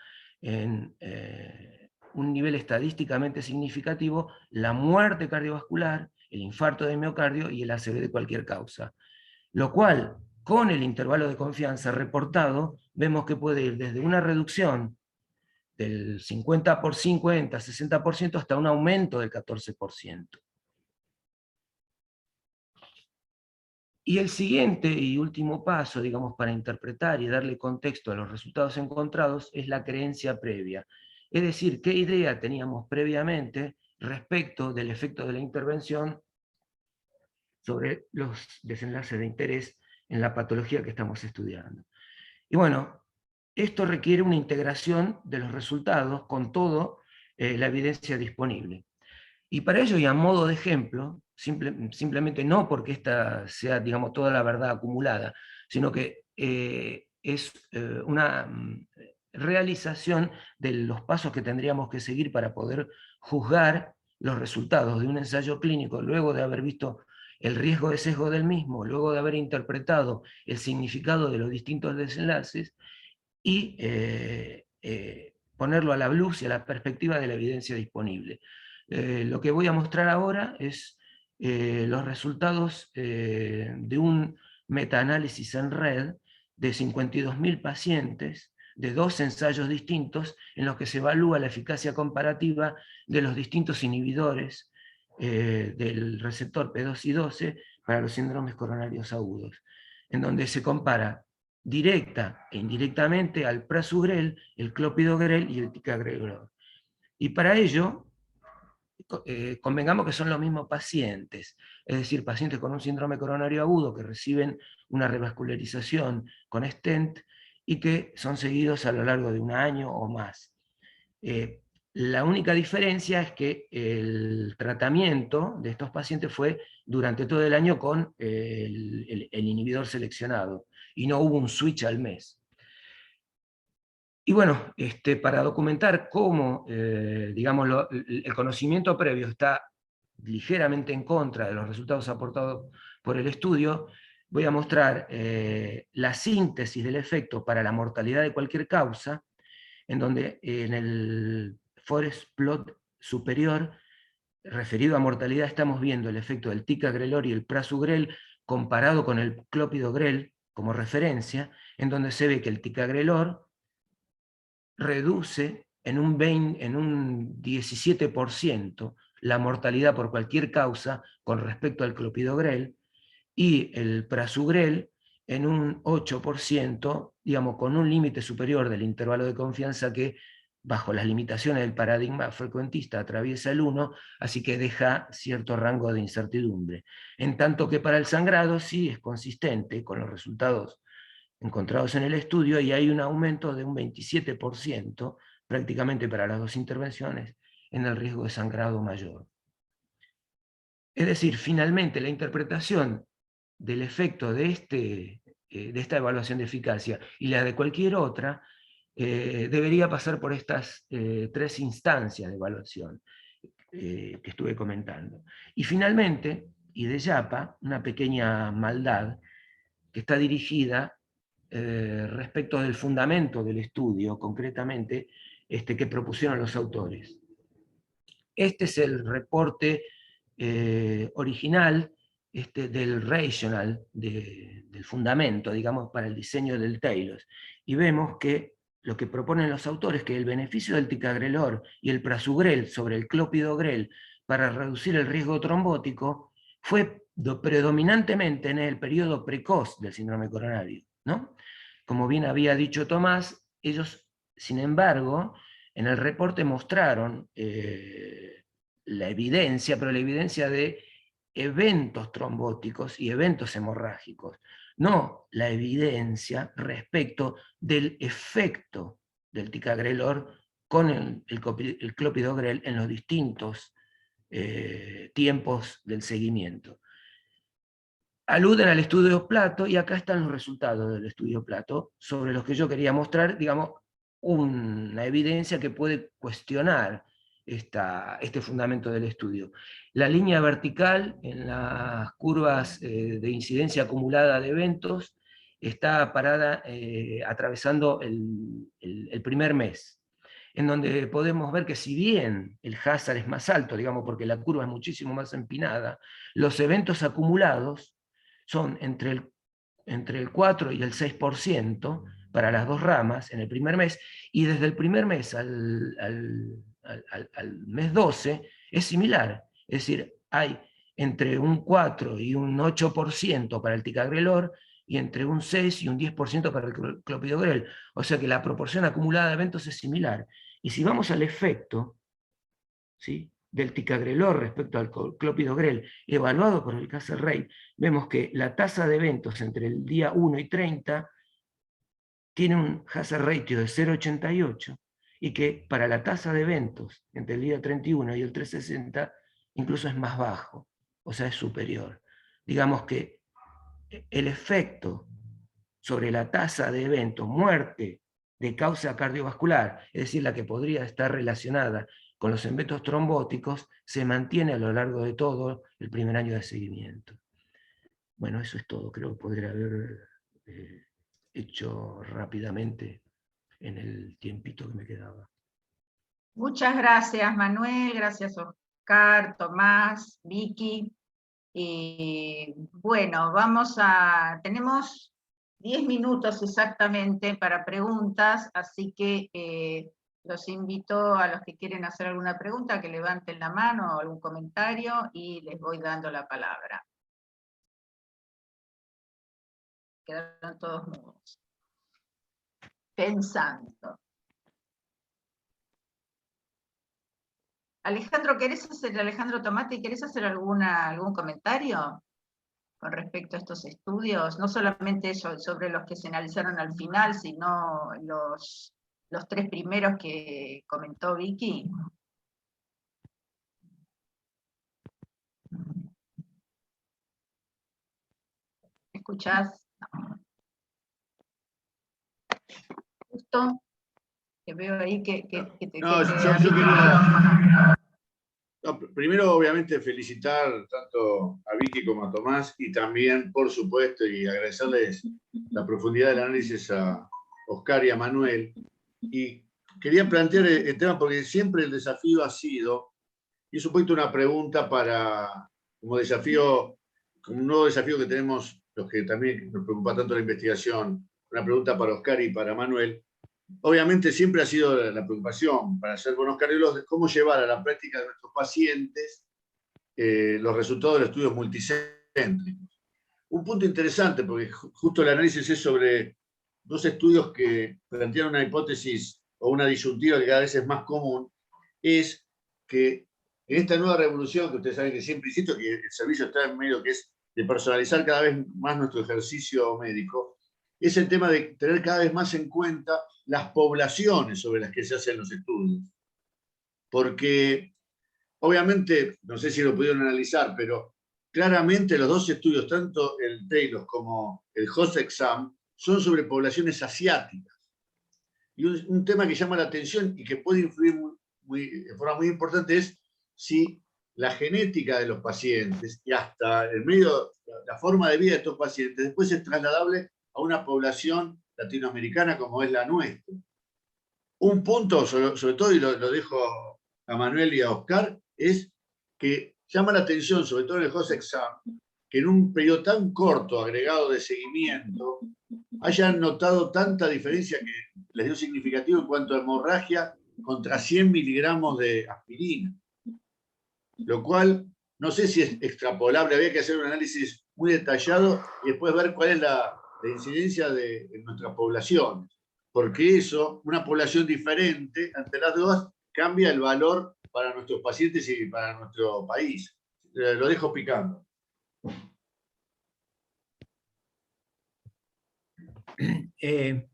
E: en un nivel estadísticamente significativo, la muerte cardiovascular, el infarto de miocardio y el ACV de cualquier causa. Lo cual, con el intervalo de confianza reportado, vemos que puede ir desde una reducción del 50 por 50, 60%, hasta un aumento del 14%. Y el siguiente y último paso, digamos, para interpretar y darle contexto a los resultados encontrados, es la creencia previa. Es decir, qué idea teníamos previamente respecto del efecto de la intervención sobre los desenlaces de interés en la patología que estamos estudiando. Y bueno, esto requiere una integración de los resultados con toda la evidencia disponible. Y para ello, y a modo de ejemplo, simplemente no porque esta sea, digamos, toda la verdad acumulada, sino que es una realización de los pasos que tendríamos que seguir para poder juzgar los resultados de un ensayo clínico, luego de haber visto el riesgo de sesgo del mismo, luego de haber interpretado el significado de los distintos desenlaces, y ponerlo a la luz y a la perspectiva de la evidencia disponible. Lo que voy a mostrar ahora es los resultados de un metaanálisis en red de 52.000 pacientes de 2 ensayos distintos en los que se evalúa la eficacia comparativa de los distintos inhibidores del receptor P2Y12 para los síndromes coronarios agudos, en donde se compara directa e indirectamente al prasugrel, el clopidogrel y el ticagrelor. Y para ello, convengamos que son los mismos pacientes, es decir, pacientes con un síndrome coronario agudo que reciben una revascularización con stent y que son seguidos a lo largo de un año o más. La única diferencia es que el tratamiento de estos pacientes fue durante todo el año con el inhibidor seleccionado, y no hubo un switch al mes. Y bueno, para documentar cómo, digamos, el conocimiento previo está ligeramente en contra de los resultados aportados por el estudio, voy a mostrar la síntesis del efecto para la mortalidad de cualquier causa, en donde en el forest plot superior, referido a mortalidad, estamos viendo el efecto del ticagrelor y el prasugrel comparado con el clopidogrel como referencia, en donde se ve que el ticagrelor reduce en un 17% la mortalidad por cualquier causa con respecto al clopidogrel, y el prasugrel en un 8%, digamos, con un límite superior del intervalo de confianza que, bajo las limitaciones del paradigma frecuentista, atraviesa el 1, así que deja cierto rango de incertidumbre. En tanto que para el sangrado sí es consistente con los resultados encontrados en el estudio, y hay un aumento de un 27%, prácticamente para las 2 intervenciones, en el riesgo de sangrado mayor. Es decir, finalmente la interpretación del efecto de esta evaluación de eficacia y la de cualquier otra, debería pasar por estas 3 instancias de evaluación que estuve comentando. Y finalmente, y de yapa, una pequeña maldad que está dirigida respecto del fundamento del estudio, concretamente, que propusieron los autores. Este es el reporte original del rational, del fundamento, digamos, para el diseño del Taylor. Y vemos que lo que proponen los autores, que el beneficio del ticagrelor y el prasugrel sobre el clopidogrel para reducir el riesgo trombótico fue predominantemente en el periodo precoz del síndrome coronario, ¿no? Como bien había dicho Tomás, ellos, sin embargo, en el reporte mostraron la evidencia, pero la evidencia de eventos trombóticos y eventos hemorrágicos, no la evidencia respecto del efecto del ticagrelor con el clopidogrel en los distintos tiempos del seguimiento. Aluden al estudio Plato, y acá están los resultados del estudio Plato, sobre los que yo quería mostrar, digamos, una evidencia que puede cuestionar este fundamento del estudio. La línea vertical en las curvas de incidencia acumulada de eventos está parada atravesando el primer mes, en donde podemos ver que si bien el hazard es más alto, digamos, porque la curva es muchísimo más empinada, los eventos acumulados son entre el 4 y el 6% para las dos ramas en el primer mes, y desde el primer mes al mes 12 es similar, es decir, hay entre un 4 y un 8% para el ticagrelor, y entre un 6 y un 10% para el clopidogrel, o sea que la proporción acumulada de eventos es similar. Y si vamos al efecto, ¿sí?, del ticagrelor respecto al clopidogrel, evaluado por el Castle Rate, vemos que la tasa de eventos entre el día 1 y 30 tiene un hazard ratio de 0,88, y que para la tasa de eventos entre el día 31 y el 360 incluso es más bajo, o sea, es superior. Digamos que el efecto sobre la tasa de eventos, muerte de causa cardiovascular, es decir, la que podría estar relacionada con los eventos trombóticos, se mantiene a lo largo de todo el primer año de seguimiento. Bueno, eso es todo. Creo que podría haber hecho rápidamente en el tiempito que me quedaba.
A: Muchas gracias, Manuel, gracias, Oscar, Tomás, Vicky. Bueno, tenemos 10 minutos exactamente para preguntas, así que los invito a los que quieren hacer alguna pregunta que levanten la mano o algún comentario y les voy dando la palabra. Quedaron todos mudos, pensando. Alejandro Tomati, ¿querés hacer algún comentario con respecto a estos estudios? No solamente sobre los que se analizaron al final, sino los 3 primeros que comentó Vicky. ¿Me escuchás? No. Justo, que veo ahí que te...
F: No, yo quería... No, primero, obviamente, felicitar tanto a Vicky como a Tomás, y también, por supuesto, y agradecerles la profundidad del análisis a Oscar y a Manuel. Y quería plantear el tema porque siempre el desafío ha sido, y es un poquito una pregunta como un nuevo desafío que tenemos los que también nos preocupa tanto la investigación, una pregunta para Oscar y para Manuel. Obviamente siempre ha sido la preocupación para ser buenos cardiólogos de cómo llevar a la práctica de nuestros pacientes los resultados de los estudios multicéntricos. Un punto interesante, porque justo el análisis es sobre 2 estudios que plantean una hipótesis o una disyuntiva que cada vez es más común, es que en esta nueva revolución, que ustedes saben que siempre insisto, que el servicio está en medio, que es de personalizar cada vez más nuestro ejercicio médico, es el tema de tener cada vez más en cuenta las poblaciones sobre las que se hacen los estudios. Porque, obviamente, no sé si lo pudieron analizar, pero claramente los 2 estudios, tanto el Taylor como el Host Exam, son sobre poblaciones asiáticas. Y un tema que llama la atención y que puede influir de forma muy importante es si la genética de los pacientes y hasta el medio, la forma de vida de estos pacientes después es trasladable a una población latinoamericana como es la nuestra. Un punto, sobre todo, y lo dejo a Manuel y a Oscar, es que llama la atención, sobre todo en el host exam, que en un periodo tan corto agregado de seguimiento hayan notado tanta diferencia que les dio significativo en cuanto a hemorragia contra 100 miligramos de aspirina. Lo cual, no sé si es extrapolable, había que hacer un análisis muy detallado y después ver cuál es la incidencia en nuestra población. Porque eso, una población diferente ante las dos, cambia el valor para nuestros pacientes y para nuestro país. Lo dejo picando.
A: Sí,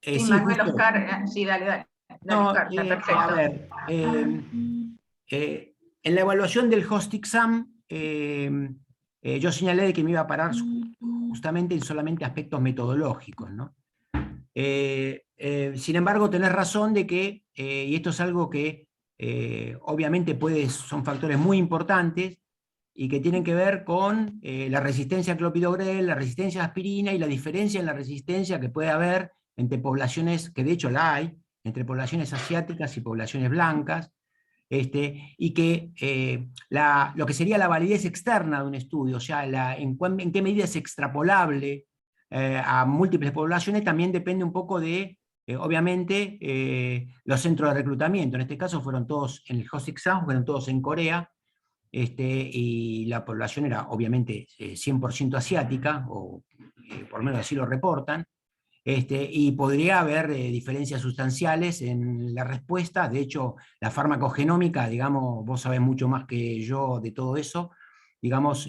D: Sí,
A: Manuel,
D: justo.
A: Oscar, sí, dale,
D: No,
A: Oscar, está perfecto.
D: a ver, en la evaluación del host exam, yo señalé de que me iba a parar justamente en solamente aspectos metodológicos, ¿no? Sin embargo, tenés razón de que, y esto es algo que obviamente son factores muy importantes y que tienen que ver con la resistencia a clopidogrel, la resistencia a aspirina y la diferencia en la resistencia que puede haber entre poblaciones, que de hecho la hay, entre poblaciones asiáticas y poblaciones blancas, y que lo que sería la validez externa de un estudio, o sea, en qué medida es extrapolable a múltiples poblaciones, también depende un poco de, obviamente, los centros de reclutamiento. En este caso fueron todos en el host exam, fueron todos en Corea, y la población era obviamente 100% asiática, o por lo menos así lo reportan, y podría haber diferencias sustanciales en la respuesta. De hecho, la farmacogenómica, digamos, vos sabés mucho más que yo de todo eso, digamos,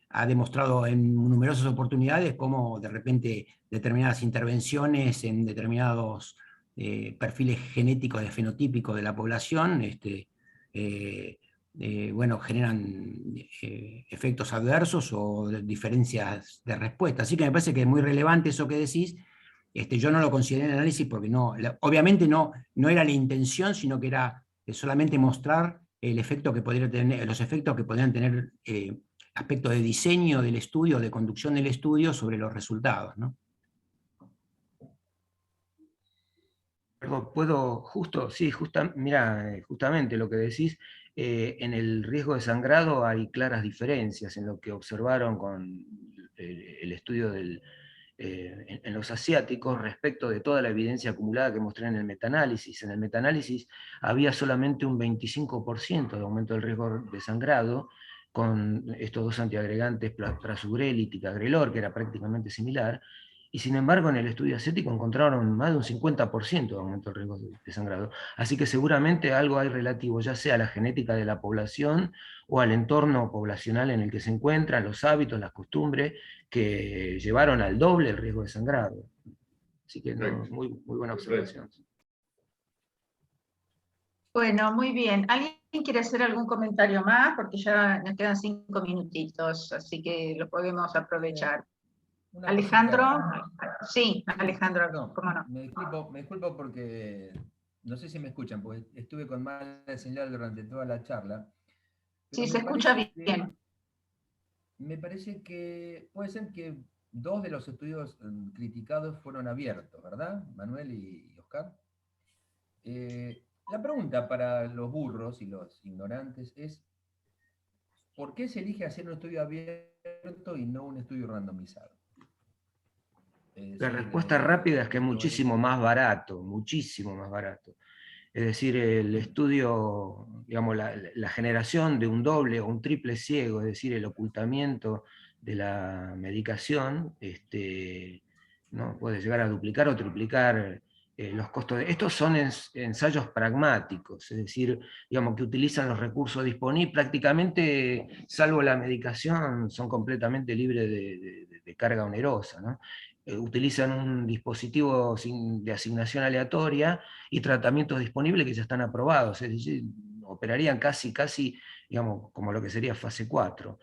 D: ha demostrado en numerosas oportunidades cómo de repente determinadas intervenciones en determinados perfiles genéticos de fenotípicos de la población, bueno, generan efectos adversos o diferencias de respuesta. Así que me parece que es muy relevante eso que decís. Yo no lo consideré en el análisis porque obviamente no era la intención, sino que era solamente mostrar el efecto que podría tener, los efectos que podrían tener aspectos de diseño del estudio, de conducción del estudio sobre los resultados, ¿no?
E: Puedo, mira, justamente lo que decís, en el riesgo de sangrado hay claras diferencias en lo que observaron con el estudio en los asiáticos respecto de toda la evidencia acumulada que mostré en el metanálisis. En el metanálisis había solamente un 25% de aumento del riesgo de sangrado con estos dos antiagregantes, prasugrel y ticagrelor, que era prácticamente similar, y sin embargo en el estudio asiático encontraron más de un 50% de aumento del riesgo de sangrado. Así que seguramente algo hay relativo, ya sea a la genética de la población o al entorno poblacional en el que se encuentran, los hábitos, las costumbres, que llevaron al doble el riesgo de sangrado. Así que no, muy buena observación.
A: Bueno, muy bien. ¿Alguien quiere hacer algún comentario más? Porque ya nos quedan 5 minutitos, así que lo podemos aprovechar. Alejandro, sí, Alejandro,
G: No,
A: cómo no.
G: me disculpo porque no sé si me escuchan, porque estuve con mala señal durante toda la charla.
A: Sí, se escucha bien.
G: Me parece que puede ser que 2 de los estudios criticados fueron abiertos, ¿verdad? Manuel y Oscar. La pregunta para los burros y los ignorantes es, ¿por qué se elige hacer un estudio abierto y no un estudio randomizado?
E: La respuesta rápida es que es muchísimo más barato, muchísimo más barato. Es decir, el estudio, digamos, la generación de un doble o un triple ciego, es decir, el ocultamiento de la medicación, ¿no? Puede llegar a duplicar o triplicar los costos. Estos son ensayos pragmáticos, es decir, digamos, que utilizan los recursos disponibles, prácticamente, salvo la medicación, son completamente libres de carga onerosa, ¿no? Utilizan un dispositivo de asignación aleatoria y tratamientos disponibles que ya están aprobados, es decir, operarían casi, digamos, como lo que sería fase 4.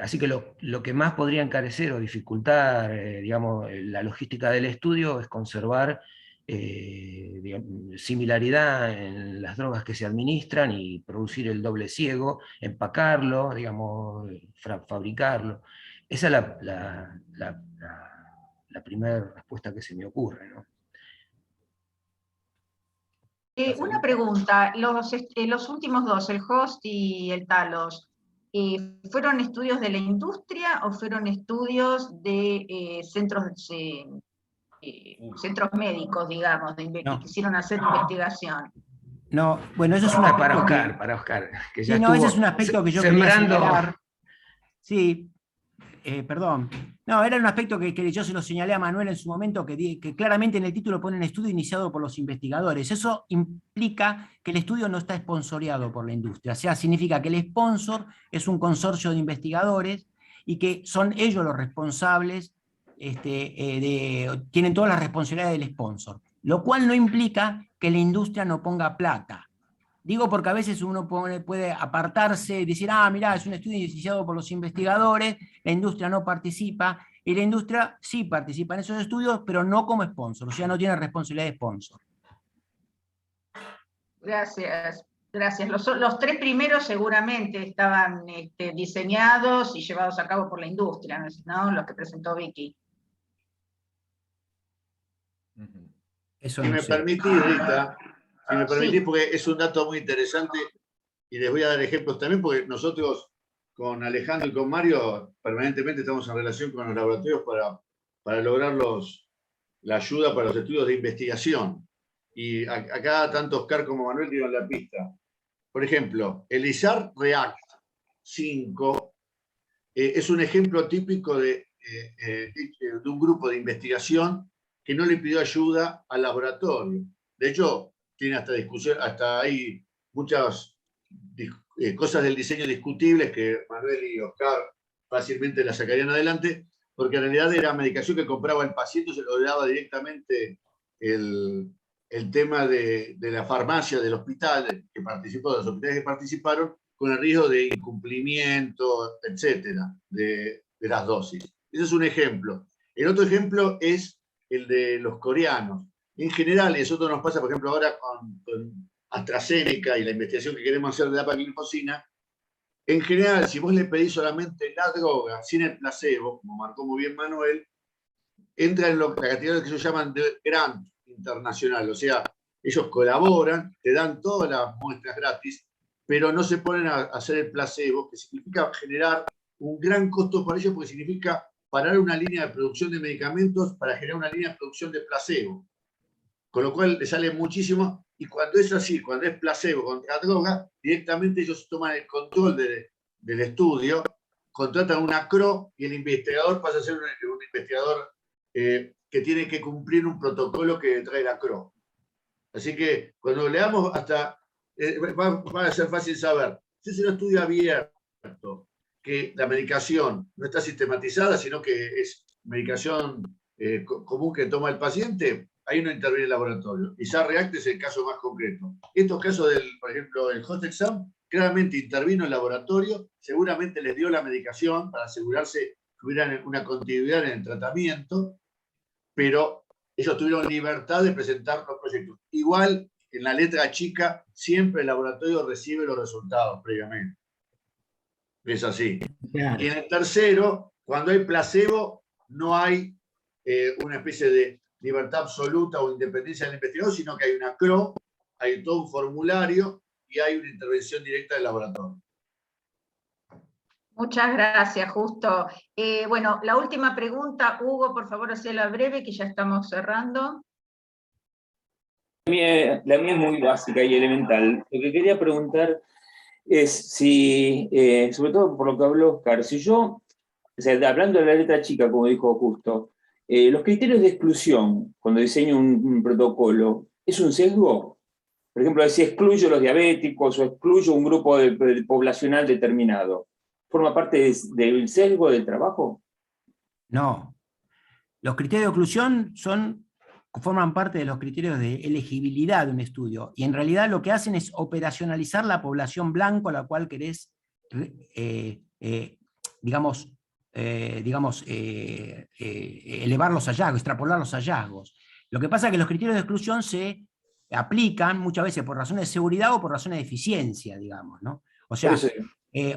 E: Así que lo que más podría encarecer o dificultar, digamos, la logística del estudio es conservar digamos, similaridad en las drogas que se administran y producir el doble ciego, empacarlo, digamos, fabricarlo. Esa es la primera respuesta que se me ocurre, ¿no?
A: Una pregunta, los últimos dos, el host y el talos, ¿fueron estudios de la industria o fueron estudios de centros médicos, digamos,
D: No.
A: que quisieron hacer investigación?
D: No, bueno, eso es un aspecto
E: Para Oscar, que ya
D: sí, no, ese
E: estuvo
D: es un aspecto que yo quería
E: sembrando.
D: señalar. Sí, perdón. No, era un aspecto que yo se lo señalé a Manuel en su momento, que claramente en el título ponen estudio iniciado por los investigadores. Eso implica que el estudio no está esponsoreado por la industria. O sea, significa que el sponsor es un consorcio de investigadores y que son ellos los responsables, tienen todas las responsabilidades del sponsor. Lo cual no implica que la industria no ponga plata. Digo porque a veces uno puede apartarse y decir, mirá, es un estudio iniciado por los investigadores, la industria no participa, y la industria sí participa en esos estudios, pero no como sponsor, o sea, no tiene responsabilidad de sponsor.
A: Gracias, gracias. Los tres primeros seguramente estaban diseñados y llevados a cabo por la industria, ¿no? Los que presentó Vicky.
D: Eso
F: Si
D: no
F: me
D: sé.
F: permitís, Rita, si me permitís,
A: Sí.
F: porque es un dato muy interesante y les voy a dar ejemplos también, porque nosotros con Alejandro y con Mario permanentemente estamos en relación con los laboratorios para lograr la ayuda para los estudios de investigación. Y acá tanto Oscar como Manuel dieron la pista. Por ejemplo, el ISAR React 5 es un ejemplo típico de un grupo de investigación que no le pidió ayuda al laboratorio. De hecho, tiene hasta discusión, hasta hay muchas cosas del diseño discutibles que Manuel y Oscar fácilmente la sacarían adelante, porque en realidad era medicación que compraba el paciente, se lo daba directamente el tema de la farmacia del hospital que participó, de los hospitales que participaron, con el riesgo de incumplimiento, etcétera, de las dosis. Ese es un ejemplo. El otro ejemplo es el de los coreanos. En general, eso nos pasa, por ejemplo, ahora con AstraZeneca y la investigación que queremos hacer de dapagliflozina. En general, si vos le pedís solamente la droga sin el placebo, como marcó muy bien Manuel, entra en la categoría que ellos llaman de grant internacional. O sea, ellos colaboran, te dan todas las muestras gratis, pero no se ponen a hacer el placebo, que significa generar un gran costo para ellos, porque significa parar una línea de producción de medicamentos para generar una línea de producción de placebo. Con lo cual le sale muchísimo, y cuando es así, cuando es placebo contra droga, directamente ellos toman el control del estudio, contratan una CRO y el investigador pasa a ser un investigador que tiene que cumplir un protocolo que trae la CRO. Así que cuando leamos hasta, va a ser fácil saber, si es un estudio abierto, que la medicación no está sistematizada, sino que es medicación común que toma el paciente, ahí no interviene el laboratorio. ISAR React es el caso más concreto. Estos casos, por ejemplo, el host exam, claramente intervino el laboratorio, seguramente les dio la medicación para asegurarse que hubiera una continuidad en el tratamiento, pero ellos tuvieron libertad de presentar los proyectos. Igual, en la letra chica, siempre el laboratorio recibe los resultados previamente. Es así.
D: Claro.
F: Y en el tercero, cuando hay placebo, no hay una especie de libertad absoluta o independencia del investigador, sino que hay una CRO, hay todo un formulario y hay una intervención directa del laboratorio.
A: Muchas gracias, Justo. Bueno, la última pregunta, Hugo, por favor, hacela breve, que ya estamos cerrando.
H: La mía es muy básica y elemental. Lo que quería preguntar es si, sobre todo por lo que habló Oscar, si yo, o sea, hablando de la letra chica, como dijo Justo, los criterios de exclusión, cuando diseño un protocolo, ¿es un sesgo? Por ejemplo, si excluyo los diabéticos o excluyo un grupo poblacional determinado, ¿forma parte del sesgo del trabajo?
D: No. Los criterios de exclusión forman parte de los criterios de elegibilidad de un estudio, y en realidad lo que hacen es operacionalizar la población blanco a la cual querés, elevar los hallazgos, extrapolar los hallazgos. Lo que pasa es que los criterios de exclusión se aplican muchas veces por razones de seguridad o por razones de eficiencia, digamos, ¿no? O sea,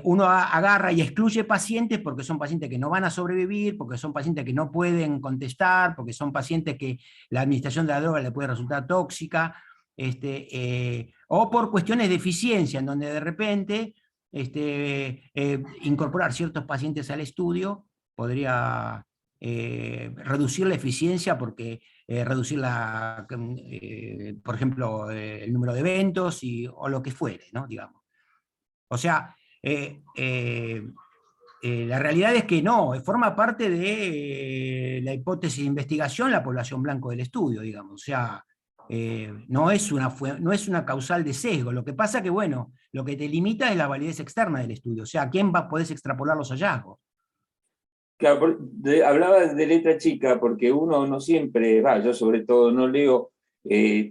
D: uno agarra y excluye pacientes porque son pacientes que no van a sobrevivir, porque son pacientes que no pueden contestar, porque son pacientes que la administración de la droga le puede resultar tóxica, o por cuestiones de eficiencia, en donde de repente incorporar ciertos pacientes al estudio podría reducir la eficiencia porque reducir por ejemplo, el número de eventos o lo que fuere, ¿no? Digamos. O sea, la realidad es que no, forma parte de la hipótesis de investigación la población blanco del estudio, digamos. O sea, no es una causal de sesgo. Lo que pasa que, bueno, lo que te limita es la validez externa del estudio. O sea, ¿a quién podés extrapolar los hallazgos?
H: Claro, hablaba de letra chica porque uno no siempre, yo sobre todo no leo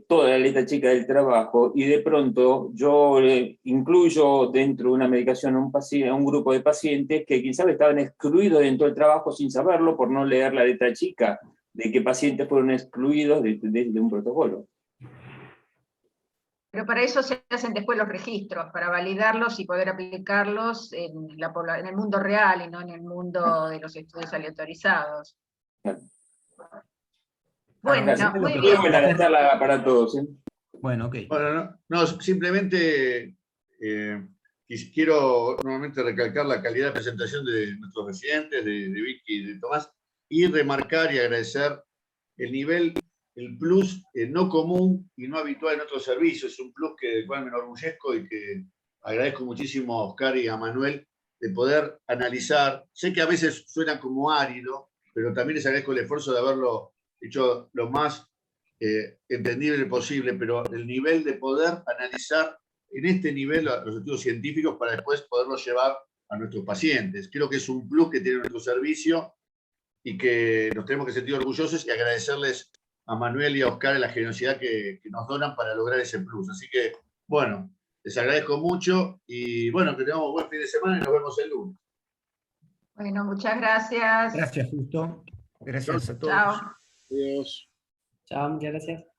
H: toda la letra chica del trabajo y de pronto yo incluyo dentro de una medicación a un grupo de pacientes que quizás estaban excluidos dentro del trabajo sin saberlo por no leer la letra chica de qué pacientes fueron excluidos de un protocolo.
A: Pero para eso se hacen después los registros, para validarlos y poder aplicarlos en el mundo real y no en el mundo de los estudios aleatorizados. Bueno, muy bien.
H: Buena charla para todos.
D: Bueno, ok.
F: Bueno, no, simplemente quiero nuevamente recalcar la calidad de presentación de nuestros residentes, de Vicky y de Tomás, y remarcar y agradecer el nivel, el plus no común y no habitual en otros servicios. Es un plus del cual me enorgullezco y que agradezco muchísimo a Oscar y a Manuel de poder analizar. Sé que a veces suena como árido, pero también les agradezco el esfuerzo de haberlo hecho lo más entendible posible, pero el nivel de poder analizar en este nivel los estudios científicos para después poderlos llevar a nuestros pacientes. Creo que es un plus que tiene nuestro servicio y que nos tenemos que sentir orgullosos y agradecerles a Manuel y a Oscar la generosidad que nos donan para lograr ese plus. Así que, bueno, les agradezco mucho y bueno, que tengamos un buen fin de semana y nos vemos el lunes.
A: Bueno, muchas gracias.
D: Gracias, Justo. Gracias a todos.
A: Chao.
F: Adiós.
B: Chao, muchas gracias.